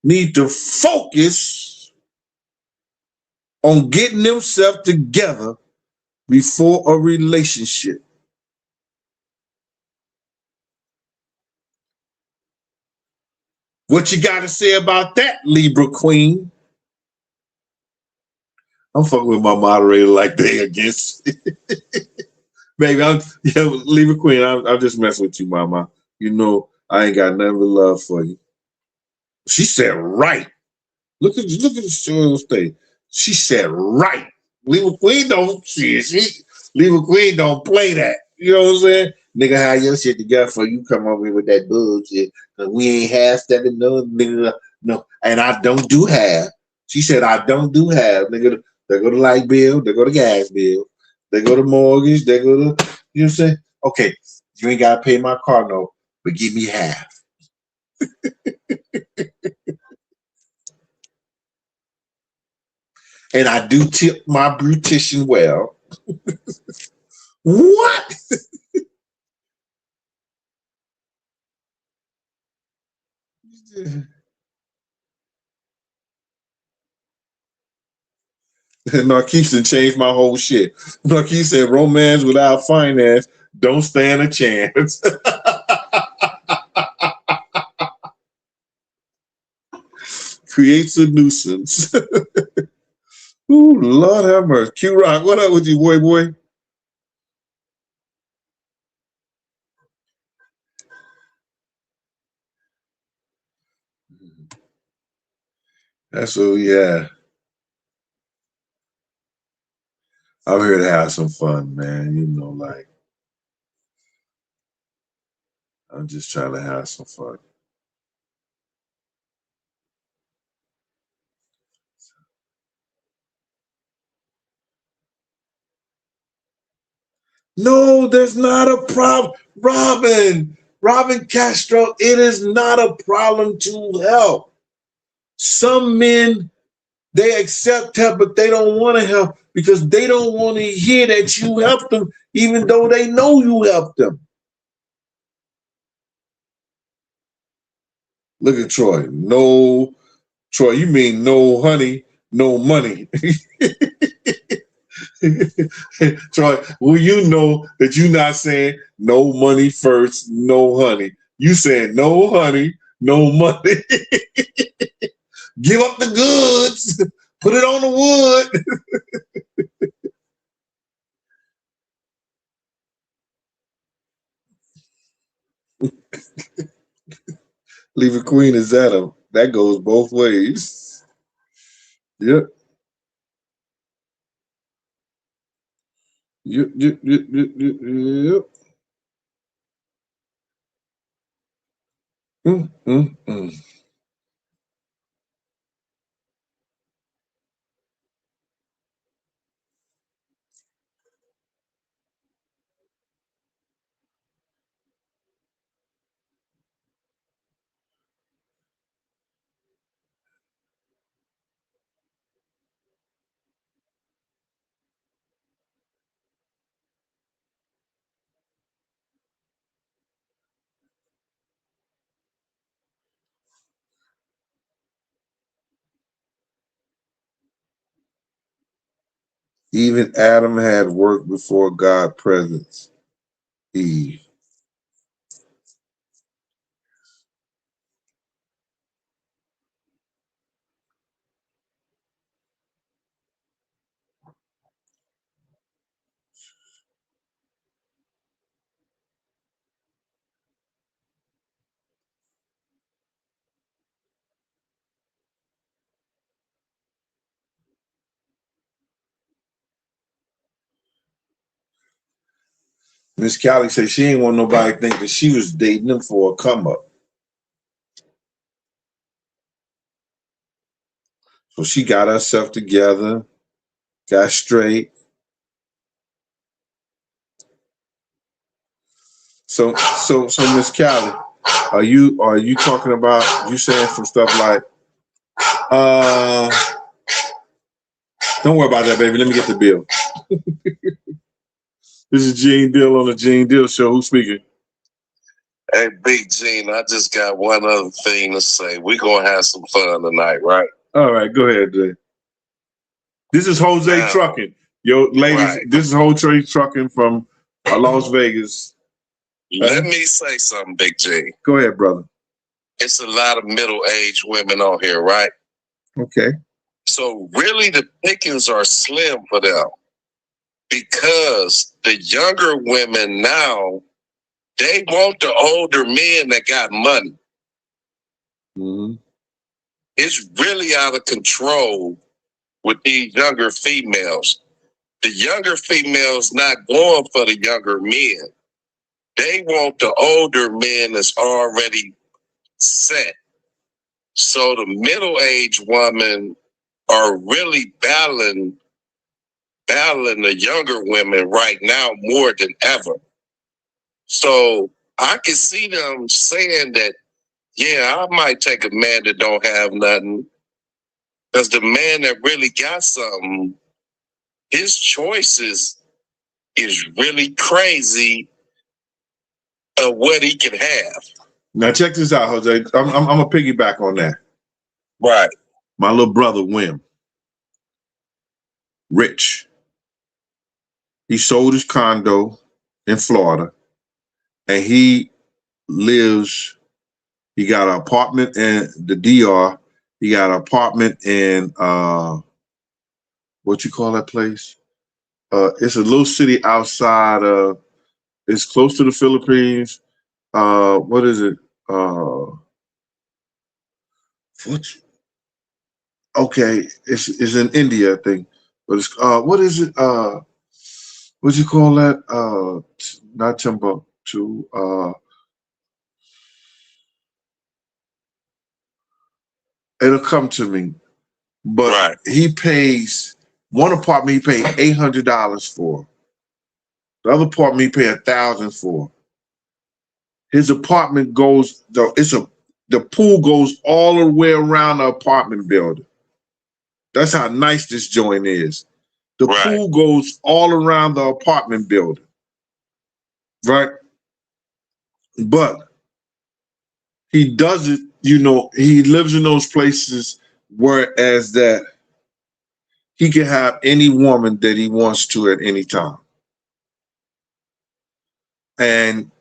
Speaker 7: need to focus on getting themselves together before a relationship. What you got to say about that, Libra Queen? I'm fucking with my moderator like they against. Baby, Libra Queen, I'm just messing with you, mama. You know, I ain't got nothing but love for you. She said, right. Look at the show stage. She said, right. Libra Queen don't Libra Queen don't play that. You know what I'm saying? Nigga, how your shit together for you come over here with that bullshit. Cause we ain't half stepping, no, nigga. No. And I don't do half. She said, I don't do half. Nigga, they go to light bill, they go to gas bill, they go to mortgage, they go to, you know what I'm saying? Okay, you ain't gotta pay my car note, but give me half. And I do tip my beautician well. What?
Speaker 5: Marquise done changed my whole shit. Marquise said, romance without finance don't stand a chance. Creates a nuisance. Ooh, Lord have mercy. Q-Rock, what up with you, boy? That's so, yeah. I'm here to have some fun, man. You know, like, I'm just trying to have some fun. No, there's not a problem. Robin Castro, it is not a problem to help. Some men, they accept help, but they don't want to help because they don't want to hear that you helped them, even though they know you helped them. Look at Troy. No, Troy, you mean no honey, no money. Troy, well, you know that you're not saying no money first, no honey. You saying no honey, no money. Give up the goods, put it on the wood. Leave a queen as Adam. That goes both ways. Yep. Yep. Even Adam had work before God's presence. Eve. Miss Callie said she ain't want nobody to think that she was dating him for a come up. So she got herself together, got straight. So Miss Callie, are you talking about, you saying some stuff like, don't worry about that, baby. Let me get the bill. This is Gene Deal on the Gene Deal Show. Who's speaking?
Speaker 11: Hey, Big Gene, I just got one other thing to say. We're going to have some fun tonight, right?
Speaker 5: All right, go ahead, Jay. This is Jose Trucking. Yo, ladies, right. This is Jose Trucking from Las Vegas.
Speaker 11: Let me say something, Big G.
Speaker 5: Go ahead, brother.
Speaker 11: It's a lot of middle-aged women on here, right?
Speaker 5: Okay.
Speaker 11: So really the pickings are slim for them because the younger women now, they want the older men that got money.
Speaker 5: Mm-hmm.
Speaker 11: It's really out of control with these younger females. The younger females not going for the younger men. They want the older men that's already set. So the middle-aged women are really battling the younger women right now more than ever. So I can see them saying that, yeah, I might take a man that don't have nothing. Because the man that really got something, his choices is really crazy of what he can have.
Speaker 5: Now check this out, Jose. I'm gonna piggyback on that.
Speaker 11: Right.
Speaker 5: My little brother, Wim. rich. He sold his condo in Florida, and he lives. He got an apartment in the DR. He got an apartment in what you call that place? It's a little city outside of. It's close to the Philippines. What is it? Okay, it's in India, I think. But it's what is it? What you call that? Not Timbuktu. It'll come to me. But he pays one apartment. He paid $800 for. The other apartment he paid $1,000 for. His apartment goes. The pool goes all the way around the apartment building. That's how nice this joint is. The pool goes all around the apartment building. Right? But he does it, he lives in those places whereas that he can have any woman that he wants to at any time. And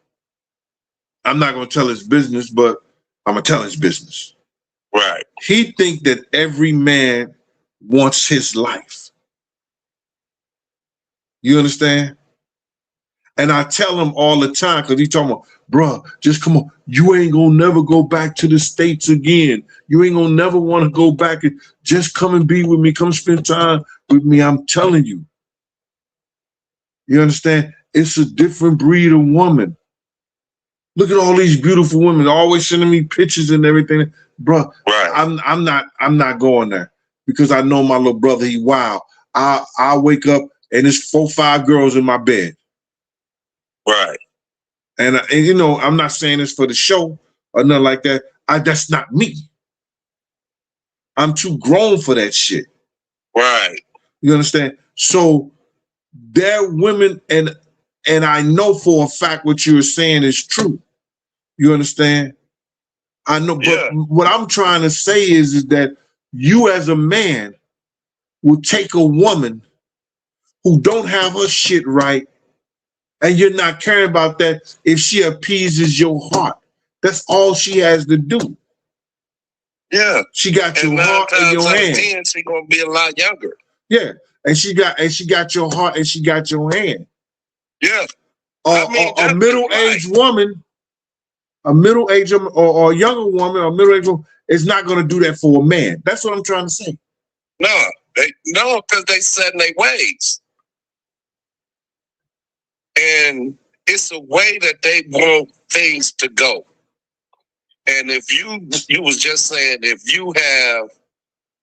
Speaker 5: I'm not going to tell his business, but I'm going to tell his business.
Speaker 11: Right.
Speaker 5: He think that every man wants his life. You understand? And I tell him all the time, because he's talking about, bruh, just come on. You ain't going to never go back to the States again. You ain't going to never want to go back. Just come and be with me. Come spend time with me. I'm telling you. You understand? It's a different breed of woman. Look at all these beautiful women always sending me pictures and everything. Bruh, I'm not going there because I know my little brother, he wild. I wake up and there's 4 or 5 girls in my bed.
Speaker 11: Right.
Speaker 5: And I'm not saying this for the show or nothing like that. That's not me. I'm too grown for that shit.
Speaker 11: Right.
Speaker 5: You understand? So there are women, and I know for a fact what you're saying is true. You understand? I know, but what I'm trying to say is that you as a man will take a woman who don't have her shit right, and you're not caring about that if she appeases your heart. That's all she has to do.
Speaker 11: Yeah.
Speaker 5: She got your heart in your hand.
Speaker 11: She's gonna be a lot younger.
Speaker 5: Yeah. And she got your heart and she got your hand.
Speaker 11: Yeah.
Speaker 5: A middle-aged woman, a middle-aged or a younger woman, or a middle-aged woman is not gonna do that for a man. That's what I'm trying to say.
Speaker 11: No, because they set in their ways. And it's a way that they want things to go. And if you was just saying, if you have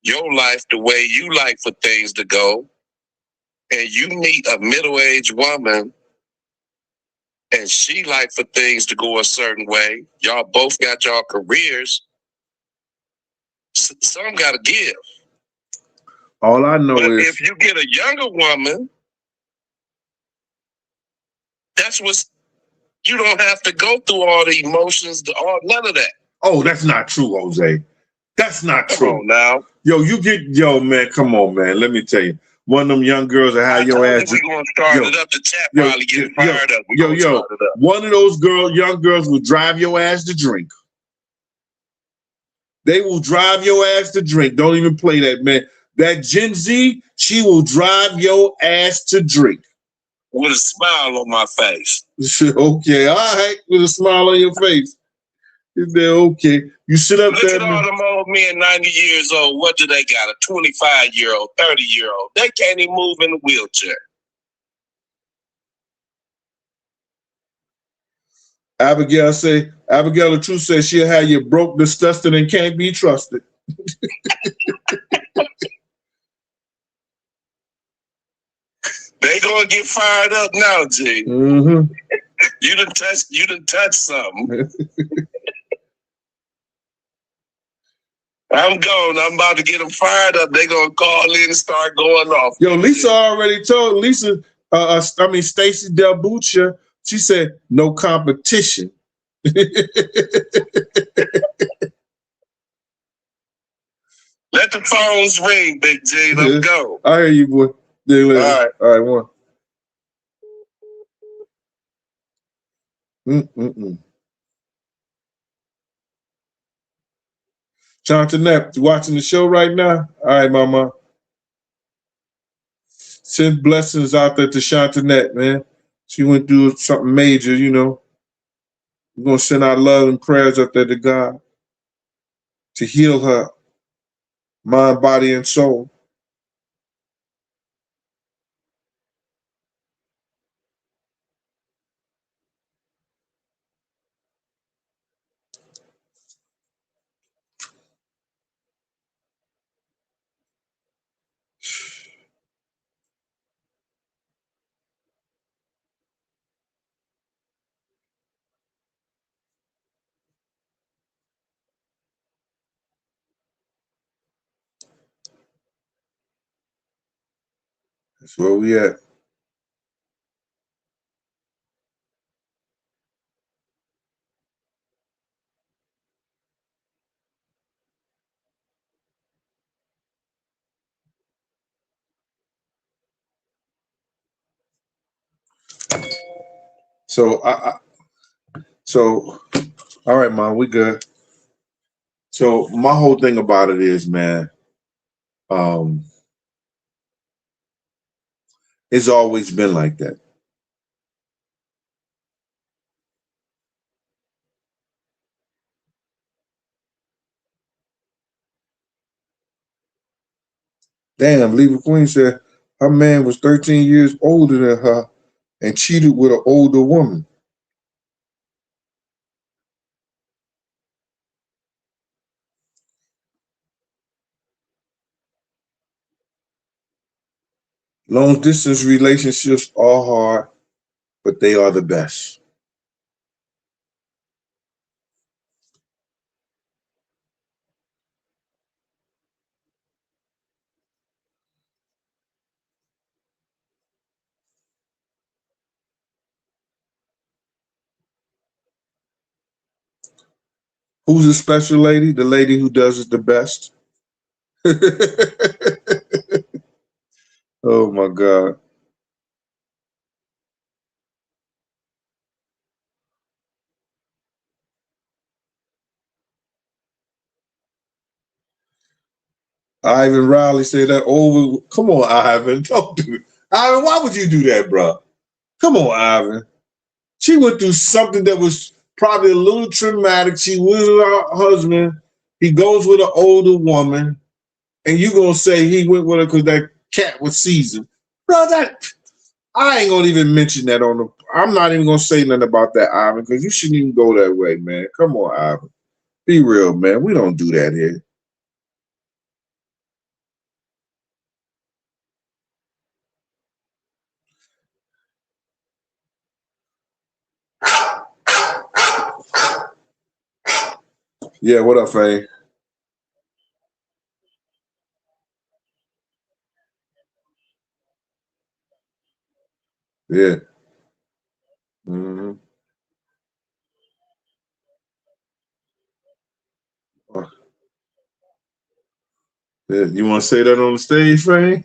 Speaker 11: your life the way you like for things to go, and you meet a middle-aged woman and she like for things to go a certain way, y'all both got y'all careers, some got to give.
Speaker 5: All I know is
Speaker 11: if you get a younger woman, that's what's, you don't have to go through all the emotions, none of that.
Speaker 5: Oh, that's not true, Jose. That's not true.
Speaker 11: Come on now.
Speaker 5: Yo, man, come on, man. Let me tell you. One of them young girls that have your ass.
Speaker 11: We're going to start it up. The chat probably getting fired up.
Speaker 5: One of those young girls will drive your ass to drink. They will drive your ass to drink. Don't even play that, man. That Gen Z, she will drive your ass to drink.
Speaker 11: With a smile on my face.
Speaker 5: Okay, all right. With a smile on your face. Is that okay? You sit up there.
Speaker 11: Look at all them old men, 90 years old. What do they got? A 25-year-old, 30-year-old. They can't even move in a wheelchair.
Speaker 5: Abigail the Truth says she'll have you broke, disgusted, and can't be trusted.
Speaker 11: They gonna get fired up now, G.
Speaker 5: Mm-hmm.
Speaker 11: You done touched something. I'm gone. I'm about to get them fired up. They gonna call in and start going off.
Speaker 5: Yo, Lisa already told Stacey Del Buccia. She said no competition.
Speaker 11: Let the phones ring, Big G. Let's go.
Speaker 5: I hear you, boy. All right, one. Chantanette, you watching the show right now? All right, mama. Send blessings out there to Chantanette, man. She went through something major, you know. We're going to send our love and prayers up there to God to heal her mind, body, and soul. That's where we at. So, all right, Mom, we good. So my whole thing about it is, man, it's always been like that. Damn, Leva Queen said her man was 13 years older than her and cheated with an older woman. Long distance relationships are hard, but they are the best. Who's the special lady? The lady who does it the best. Oh my God. Ivan Riley said that over. Come on, Ivan. Don't do it. Ivan, why would you do that, bro? Come on, Ivan. She went through something that was probably a little traumatic. She was with her husband. He goes with an older woman. And you going to say he went with her because that cat was seasoned. Bro, I ain't going to even mention that on the... I'm not even going to say nothing about that, Ivan, because you shouldn't even go that way, man. Come on, Ivan. Be real, man. We don't do that here. Yeah, what up, Faye? Yeah. Mm-hmm. Yeah. You want to say that on the stage, Faye?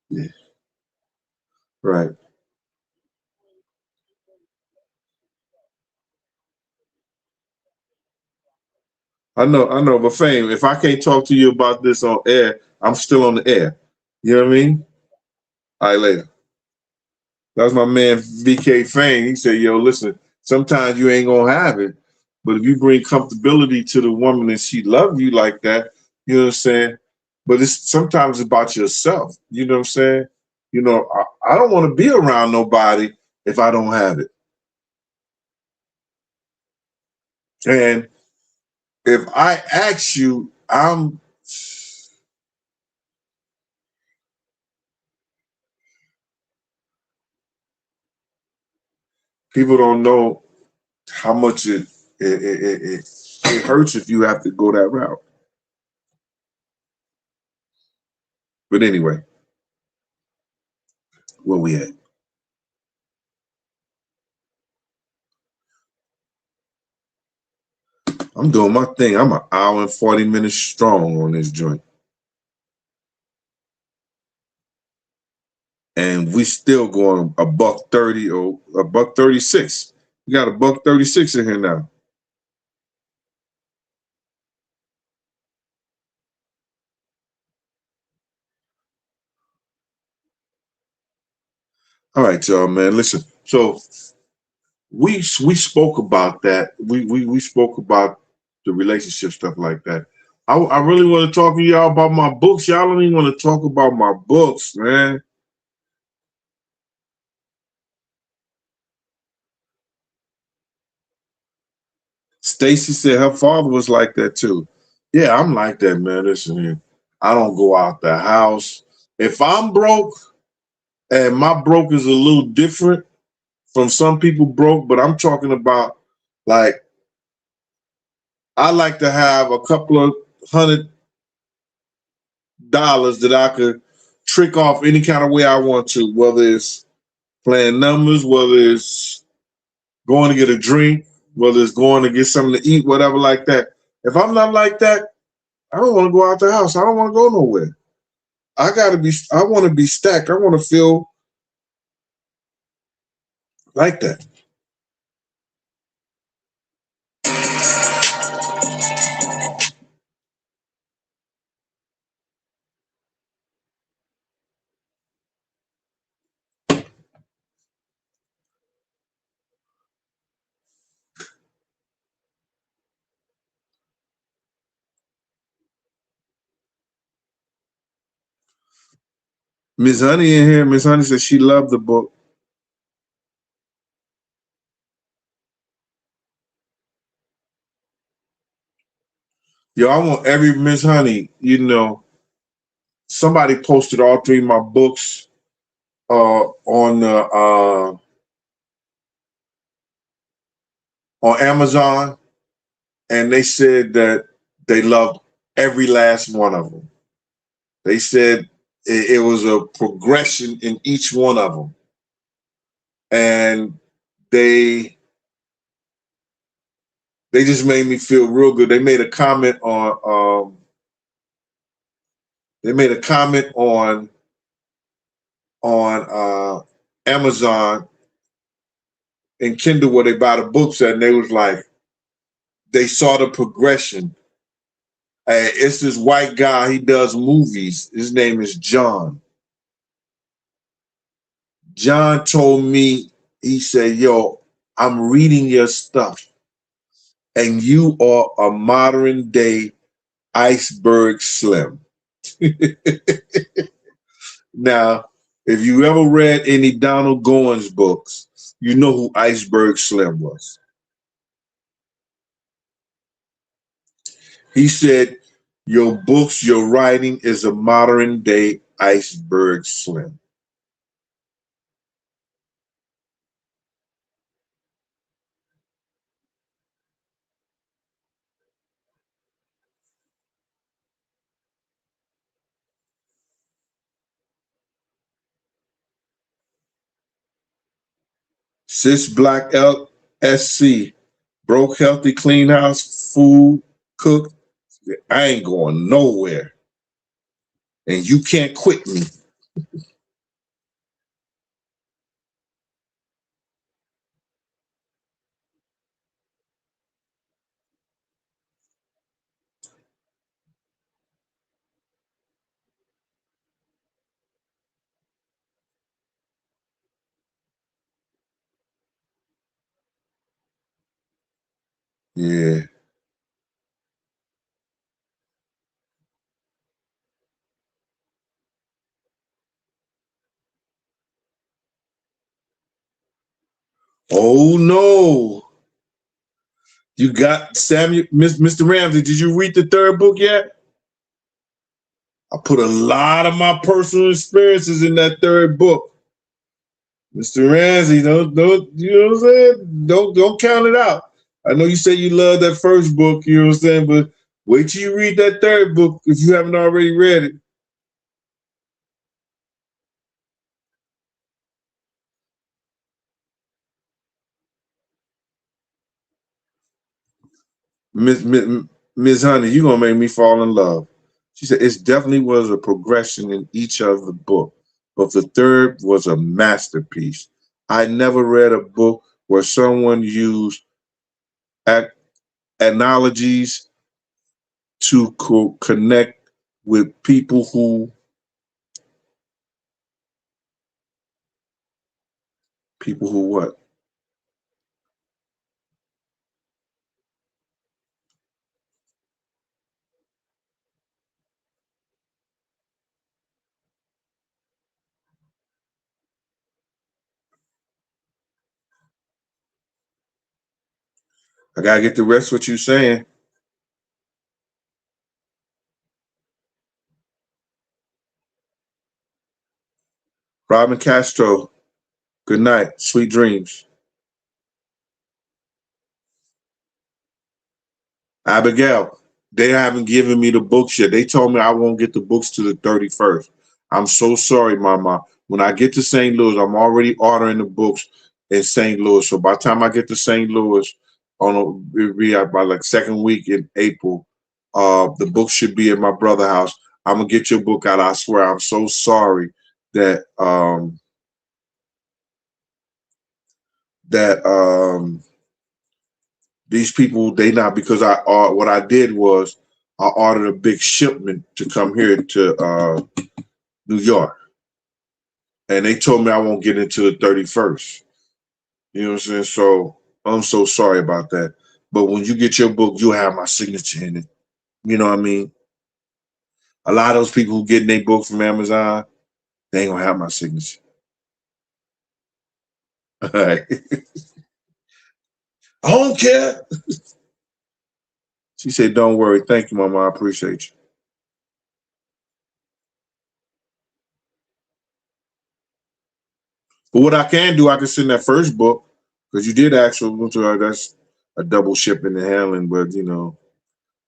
Speaker 5: Yeah. Right. I know, but Fame, if I can't talk to you about this on air, I'm still on the air. You know what I mean? All right, later. That was my man VK Fame. He said, yo, listen, sometimes you ain't gonna have it, but if you bring comfortability to the woman and she love you like that, you know what I'm saying? But it's sometimes about yourself. You know what I'm saying? You know, I don't want to be around nobody if I don't have it. And if I ask you, people don't know how much it hurts if you have to go that route. But anyway, where we at?
Speaker 7: I'm doing my thing. I'm an hour and 40 minutes strong on this joint. And we still going $1.30 or $1.36. We got $1.36 in here now. All right, y'all, man. Listen. So we spoke about that. We spoke about the relationship stuff like that. I really want to talk to y'all about my books. Y'all don't even want to talk about my books, man. Stacy said her father was like that too. Yeah, I'm like that, man. Listen here. I don't go out the house. If I'm broke, and my broke is a little different from some people broke, but I'm talking about like I like to have a couple of $100 that I could trick off any kind of way I want to, whether it's playing numbers, whether it's going to get a drink, whether it's going to get something to eat, whatever like that. If I'm not like that, I don't want to go out the house. I don't want to go nowhere. I want to be stacked. I want to feel like that. Miss Honey in here. Miss Honey said she loved the book. Yo, I want every Miss Honey, somebody posted all three of my books on Amazon, and they said that they loved every last one of them. They said it was a progression in each one of them, and they just made me feel real good. They made a comment on Amazon and Kindle where they buy the books at, and they was like, they saw the progression. It's this white guy, he does movies. His name is John. John told me, he said, yo, I'm reading your stuff, and you are a modern day Iceberg Slim. Now, if you ever read any Donald Goins books, you know who Iceberg Slim was. He said, your books, your writing is a modern day Iceberg Slim. Sis Black Elk SC, broke, healthy, clean house, food, cook. I ain't going nowhere. And you can't quit me. Yeah. Oh no. You got Samuel, Mr. Ramsey, did you read the third book yet? I put a lot of my personal experiences in that third book. Mr. Ramsey, don't you know what I'm saying? Don't count it out. I know you say you love that first book, you know what I'm saying, but wait till you read that third book if you haven't already read it. Miss Honey, you're gonna make me fall in love. She said it definitely was a progression in each of the book, but the third was a masterpiece. I never read a book where someone used analogies to connect with people who what? I gotta get the rest of what you're saying. Robin Castro, good night. Sweet dreams. Abigail, they haven't given me the books yet. They told me I won't get the books to the 31st. I'm so sorry, Mama. When I get to St. Louis, I'm already ordering the books in St. Louis. So by the time I get to St. Louis, it'll be by like second week in April, the book should be at my brother's house. I'm gonna get your book out. I swear. I'm so sorry that these people, they not, because what I did was I ordered a big shipment to come here to New York, and they told me I won't get into the 31st. You know what I'm saying? So I'm so sorry about that. But when you get your book, you'll have my signature in it. You know what I mean? A lot of those people who getting their book from Amazon, they ain't gonna have my signature. All right. I don't care. She said, don't worry. Thank you, Mama. I appreciate you. But what I can do, I can send that first book, because you did ask for that's a double shipping and handling, but you know,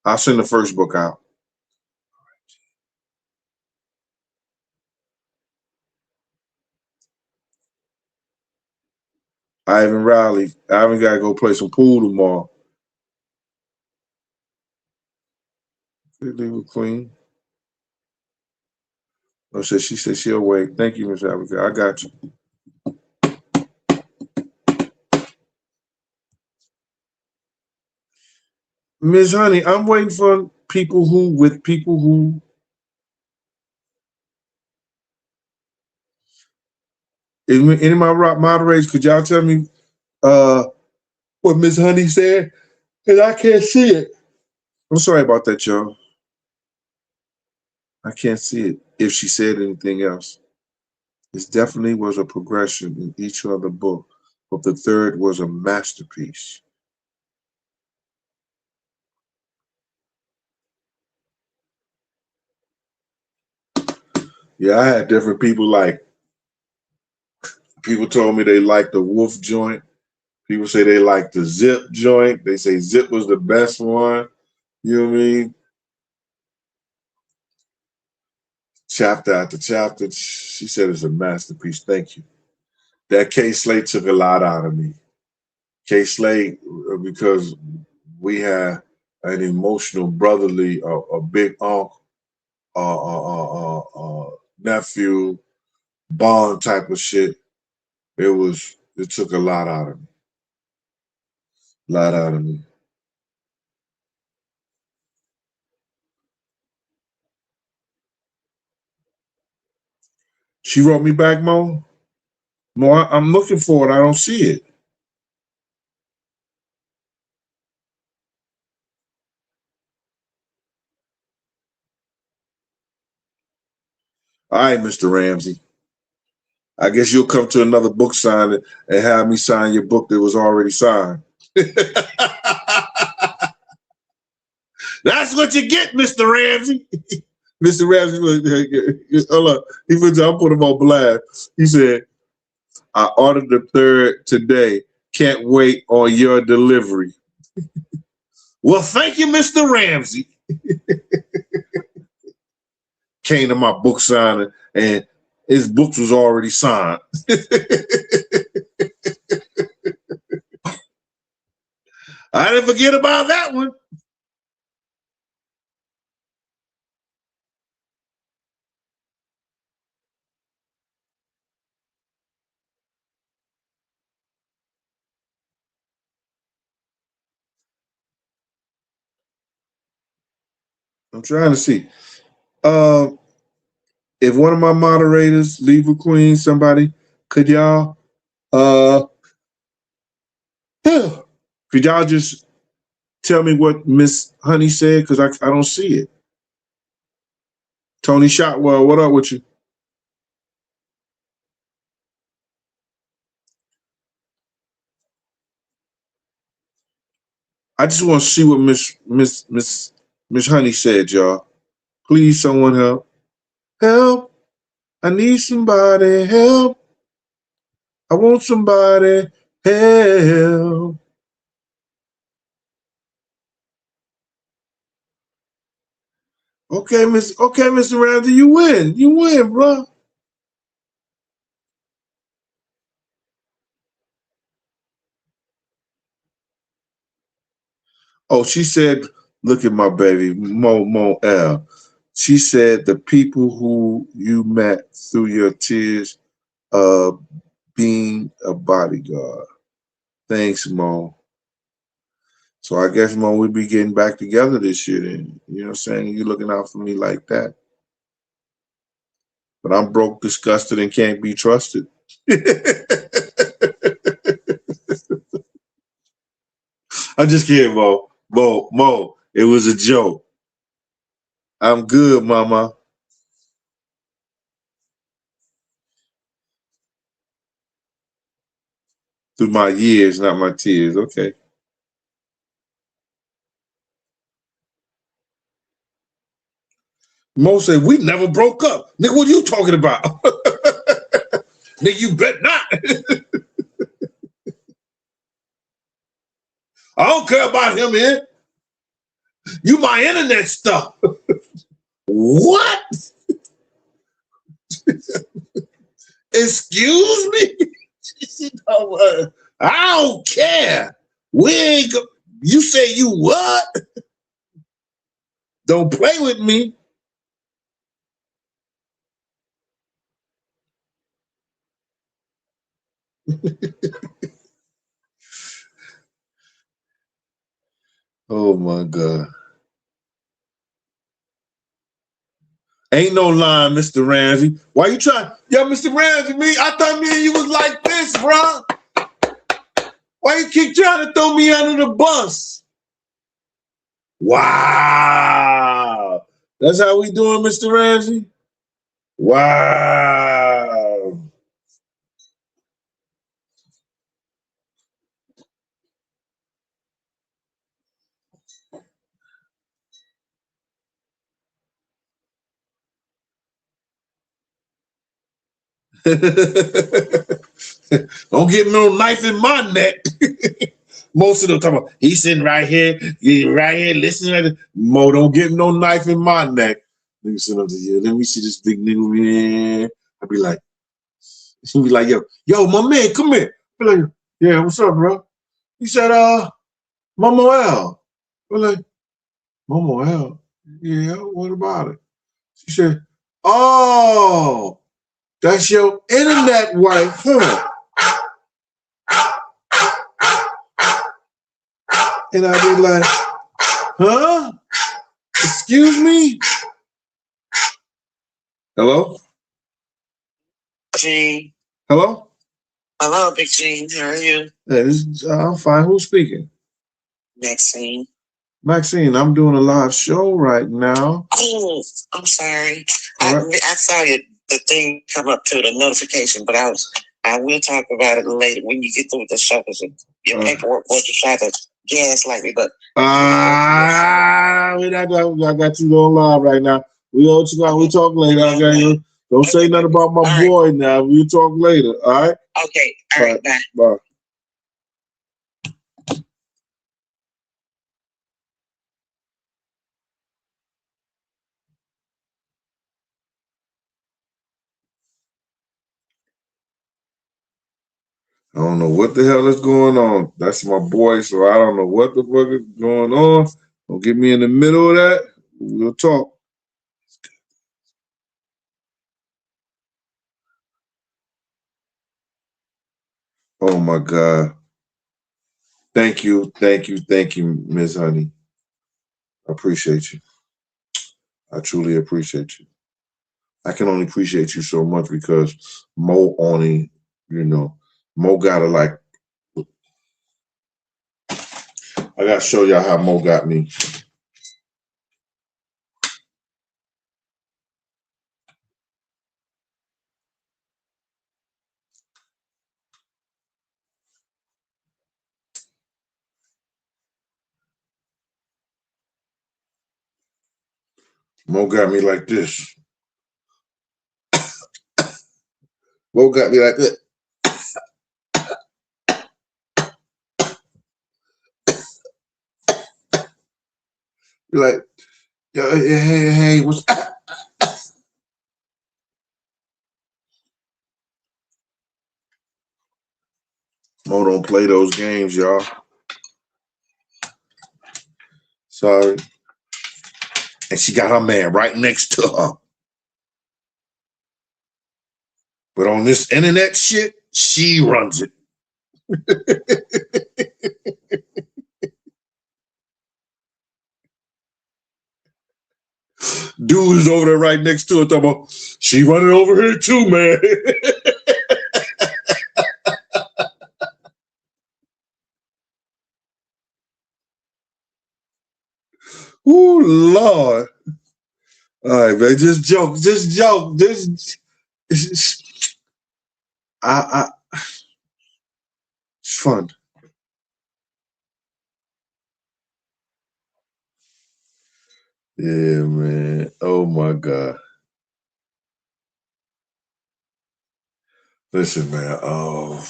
Speaker 7: I'll send the first book out. Ivan Riley, Ivan got to go play some pool tomorrow. Leave Queen. Oh, so she said she'll wait. Thank you, Miss Abigail. I got you. Miss Honey, I'm waiting for people who any of my moderators, could y'all tell me what Miss Honey said? Because I can't see it. I'm sorry about that, y'all. I can't see it if she said anything else. This definitely was a progression in each other book, but the third was a masterpiece. Yeah, I had different people people told me they liked the Wolf joint. People say they like the Zip joint. They say Zip was the best one. You know what I mean? Chapter after chapter. She said it's a masterpiece. Thank you. That Kay Slay took a lot out of me. Kay Slay, because we had an emotional, brotherly, a big uncle, nephew, bond type of shit. It took a lot out of me. A lot out of me. She wrote me back, Mo? Mo, I'm looking for it. I don't see it. All right, Mr. Ramsey. I guess you'll come to another book signing and have me sign your book that was already signed. That's what you get, Mr. Ramsey. Mr. Ramsey, hold on. I'll put him on blast. He said, I ordered the third today. Can't wait on your delivery. Well, thank you, Mr. Ramsey. Came to my book signing and his books was already signed. I didn't forget about that one. I'm trying to see. If one of my moderators, Lever Queen, somebody, could y'all could y'all just tell me what Miss Honey said? Because I don't see it. Tony Shotwell, what up with you? I just want to see what Miss Honey said, y'all. Please, someone help. Help. I need somebody. Help. I want somebody. Help. Okay, Mr. Ramsey, you win. You win, bro. Oh, she said, look at my baby, Mo L. She said the people who you met through your tears being a bodyguard. Thanks, Mo. So I guess, Mo, we'll be getting back together this year then. You know what I'm saying? You're looking out for me like that. But I'm broke, disgusted, and can't be trusted. I'm just kidding, Mo. Mo, it was a joke. I'm good, mama. Through my years, not my tears. Okay. Mo said, we never broke up. Nigga, what are you talking about? Nigga, you bet not. I don't care about him, man. You my internet stuff. What? Excuse me? I don't care. We ain't you say you what? Don't play with me. Oh my God. Ain't no line, Mr. Ramsey. Why you trying? Yo, Mr. Ramsey, I thought me and you was like this, bro. Why you keep trying to throw me under the bus? Wow. That's how we doing, Mr. Ramsey? Wow. Don't get no knife in my neck. Most of them talking about, he's sitting right here, listening to Mo, don't get no knife in my neck. Nigga sitting up here, let me see this big nigga, man. I'd be like, he'd be like, yo, my man, come here. Be like, yeah, what's up, bro? He said, Momo L. We're like, Momo L? Yeah, what about it? She said, oh, that's your internet wife, huh? And I'd be like, huh? Excuse me? Hello?
Speaker 10: G.
Speaker 7: Hello?
Speaker 10: Hello, Big G. How are you?
Speaker 7: Yeah, I'm fine. Who's speaking?
Speaker 10: Maxine.
Speaker 7: Maxine, I'm doing a live show right now.
Speaker 10: Oh, I'm sorry. I saw the thing come up to the notification, but I will talk about it later when you get through with the show. Your paperwork was to try to gaslight me, but
Speaker 7: I got you on live right now. We'll talk later. Okay, don't say nothing about my boy now. We'll talk later. All right.
Speaker 10: Okay. All right. Bye.
Speaker 7: Bye.
Speaker 5: I don't know what the hell is going on. That's my boy, so I don't know what the fuck is going on. Don't get me in the middle of that. We'll talk. Oh my God. Thank you, Miss Honey. I appreciate you. I truly appreciate you. I can only appreciate you so much because Mo only, Mo gotta like, I gotta show y'all how Mo got me. Mo got me like this. Mo got me like this. You're like, hey, what's Mo don't play those games, y'all. Sorry. And she got her man right next to her. But on this internet shit, she runs it. Dude is over there right next to her talking about, she running over here too, man. Ooh, Lord. All right, man, just joke. It's fun. Yeah, man. Oh my God. Listen, man. Oh,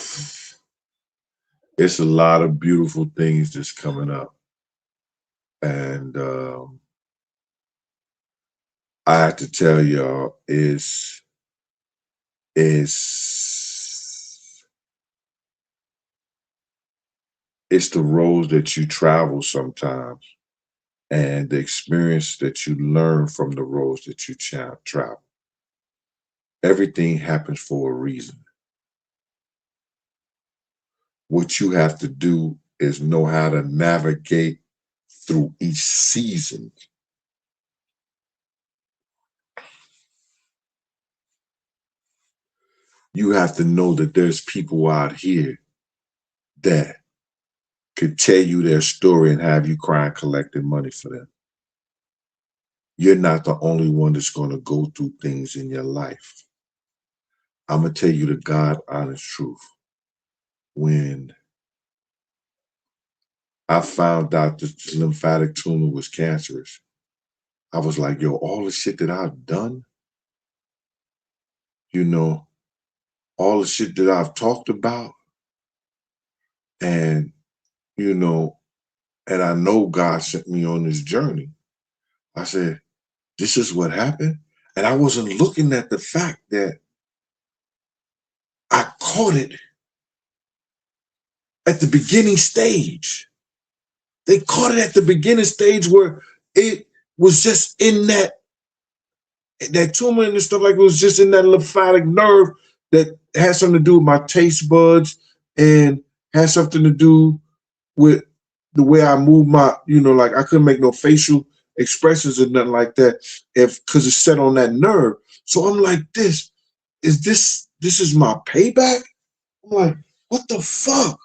Speaker 5: it's a lot of beautiful things that's coming up, and I have to tell y'all, it's the roads that you travel sometimes, and the experience that you learn from the roads that you travel. Everything happens for a reason. What you have to do is know how to navigate through each season. You have to know that there's people out here that could tell you their story and have you crying collecting money for them. You're not the only one that's going to go through things in your life. I'm going to tell you the God honest truth. When I found out that this lymphatic tumor was cancerous, I was like, yo, all the shit that I've done, all the shit that I've talked about, and, and I know God sent me on this journey. I said, this is what happened. And I wasn't looking at the fact that I caught it at the beginning stage. They caught it at the beginning stage where it was just in that tumor and stuff, like it was just in that lymphatic nerve that had something to do with my taste buds and had something to do with the way I move my, like I couldn't make no facial expressions or nothing like that because it's set on that nerve. So I'm like, this is my payback? I'm like, what the fuck?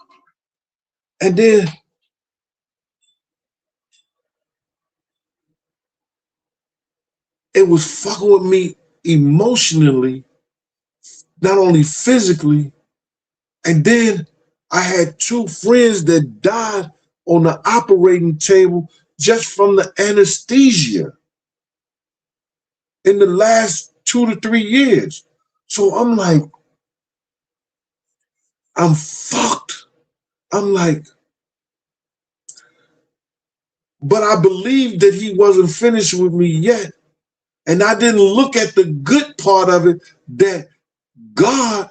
Speaker 5: And then it was fucking with me emotionally, not only physically. And then I had 2 friends that died on the operating table just from the anesthesia in the last 2 to 3 years. So I'm like, I'm fucked. I'm like, but I believed that he wasn't finished with me yet. And I didn't look at the good part of it, that God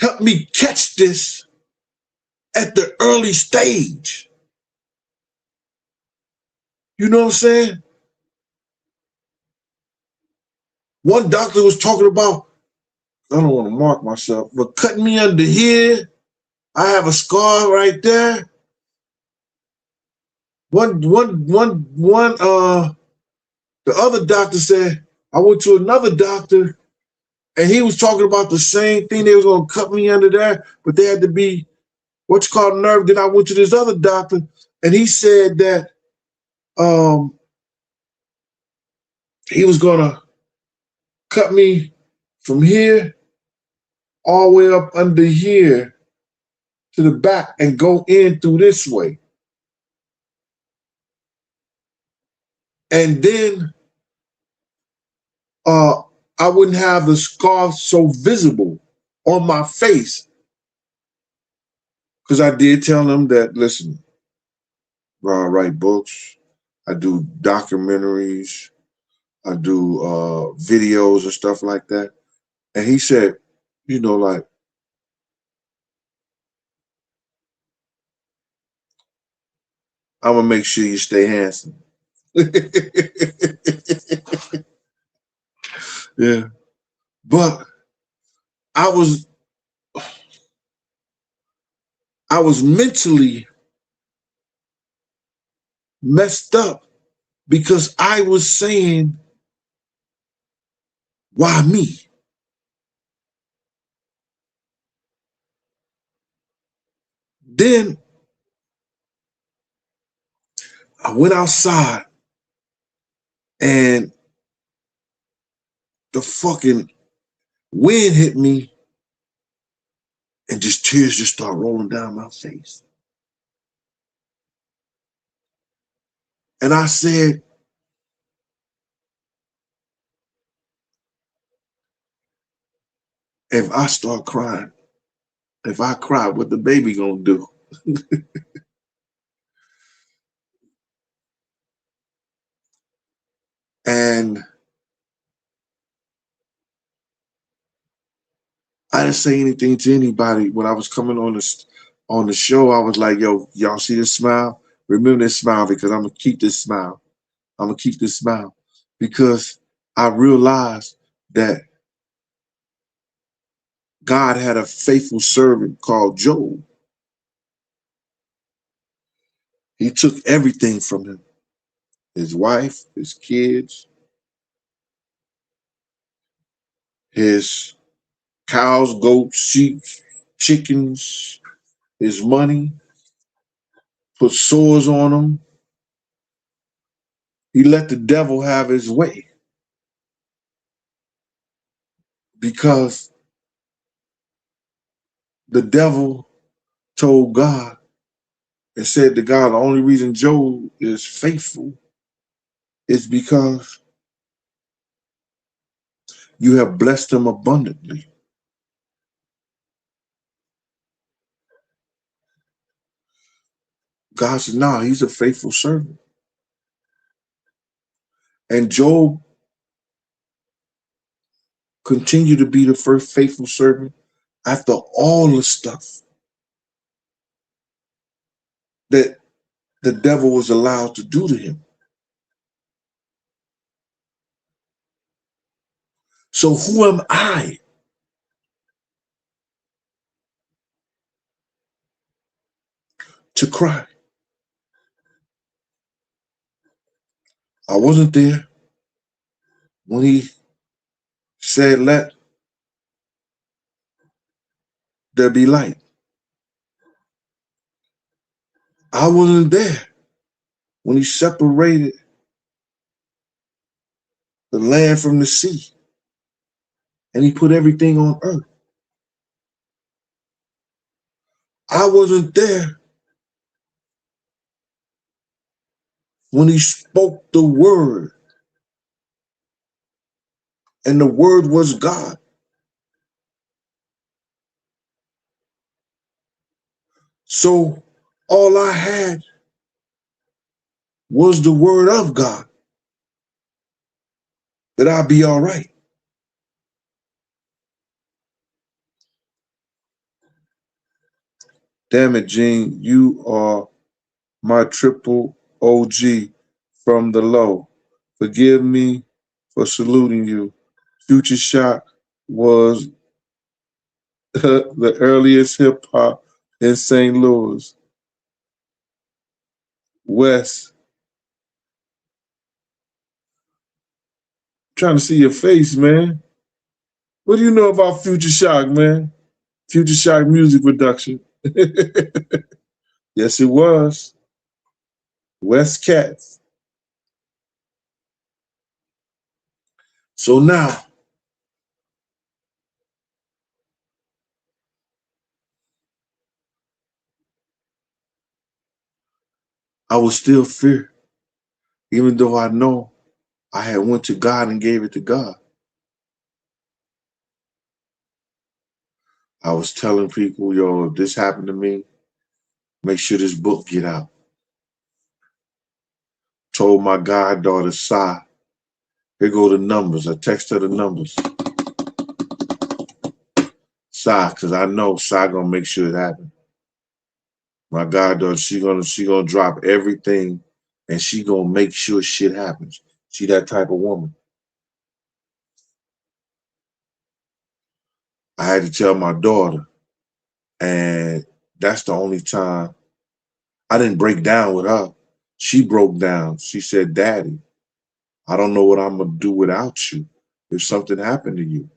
Speaker 7: help me catch this at the early stage. You know what I'm saying? One doctor was talking about, I don't want to mark myself, but cutting me under here. I have a scar right there. The other doctor said, I went to another doctor and he was talking about the same thing. They was going to cut me under there, but they had to be what's called nerve. Then I went to this other doctor and he said that he was going to cut me from here all the way up under here to the back and go in through this way. And then I wouldn't have the scar so visible on my face. Because I did tell them that, listen, bro, I write books, I do documentaries, I do videos and stuff like that. And he said, you know, like, I'm going to make sure you stay handsome. Yeah. But I was mentally messed up because I was saying, why me? Then I went outside and the fucking wind hit me and just tears just start rolling down my face. And I said, if I start crying, if I cry, what the baby gonna do? And I didn't say anything to anybody. When I was coming on the show, I was like, yo, y'all see this smile? Remember this smile because I'm gonna keep this smile. I'm gonna keep this smile because I realized that God had a faithful servant called Job. He took everything from him, his wife, his kids, his cows, goats, sheep, chickens, his money, put sores on him. He let the devil have his way because the devil told God and said to God, the only reason Job is faithful is because you have blessed him abundantly. God said, no, he's a faithful servant. And Job continued to be the first faithful servant after all the stuff that the devil was allowed to do to him. So who am I to cry? I wasn't there when he said, let there be light. I wasn't there when he separated the land from the sea and he put everything on earth. I wasn't there when he spoke the word and the word was God. So all I had was the word of God, that I'll be all right. Damn it, Gene, you are my triple OG from the low. Forgive me for saluting you. Future Shock was the earliest hip hop in St. Louis. West, trying to see your face, man. What do you know about Future Shock, man? Future Shock music production. Yes, it was. West Cats. So now, I was still fear, even though I know I had went to God and gave it to God. I was telling people, yo, if this happened to me, make sure this book get out. Told my goddaughter, Sai, here go the numbers. I text her the numbers. Sai, because I know Sai gonna make sure it happens. My goddaughter, she gonna drop everything and she gonna make sure shit happens. She that type of woman. I had to tell my daughter, and that's the only time I didn't break down with her. She broke down. She said, Daddy, I don't know what I'm gonna do without you if something happened to you.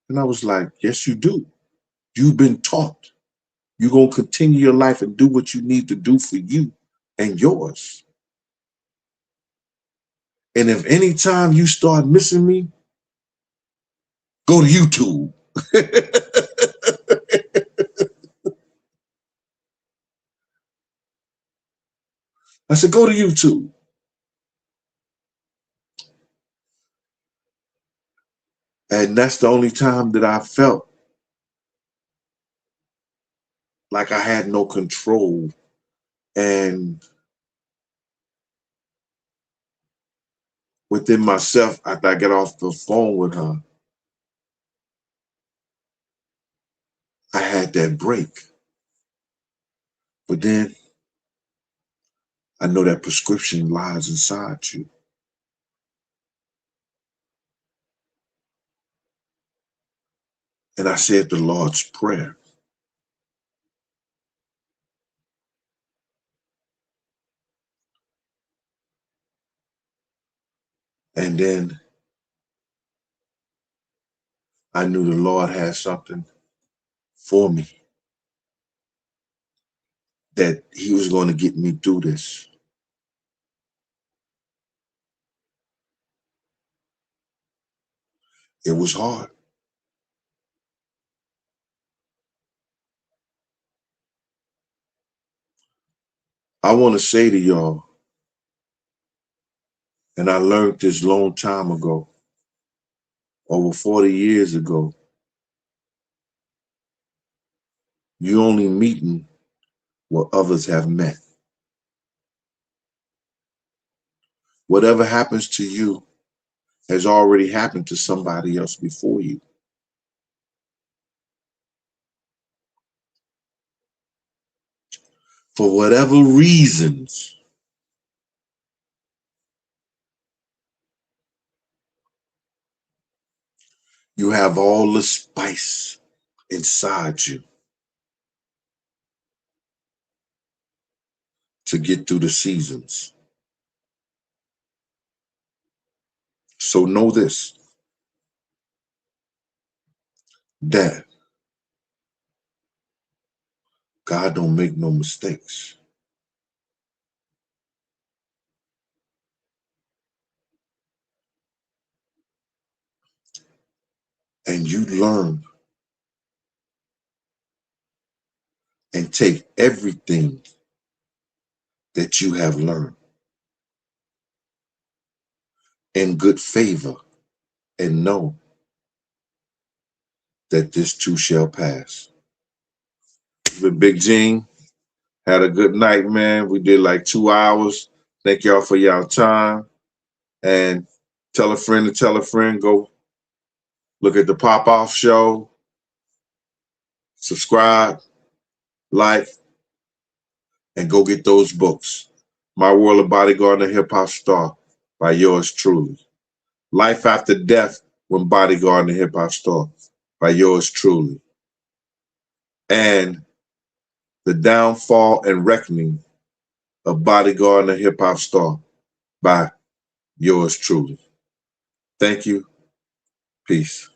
Speaker 7: And I was like, yes, you do. You've been taught. You're gonna continue your life and do what you need to do for you and yours. And if any time you start missing me, go to YouTube. I said, go to YouTube. And that's the only time that I felt like I had no control. And within myself, after I get off the phone with her, I had that break. But then I know that prescription lies inside you. And I said the Lord's Prayer. And then I knew the Lord had something for me, that he was going to get me through this. It was hard. I want to say to y'all, and I learned this long time ago, over 40 years ago, you only meeting what others have met. Whatever happens to you has already happened to somebody else before you. For whatever reasons, you have all the spice inside you to get through the seasons. So know this, that God don't make no mistakes. And you learn and take everything that you have learned in good favor and know that this too shall pass. With Big Gene, had a good night, man. We did like 2 hours. Thank y'all for y'all time. And tell a friend to tell a friend, go look at the Pop Off Show, subscribe, like,
Speaker 5: and go get those books. My World of Bodyguard and Hip Hop Star by yours truly. Life After Death when Bodyguard and Hip Hop Star by yours truly. And The Downfall and Reckoning of Bodyguard and Hip Hop Star by yours truly. Thank you. Peace.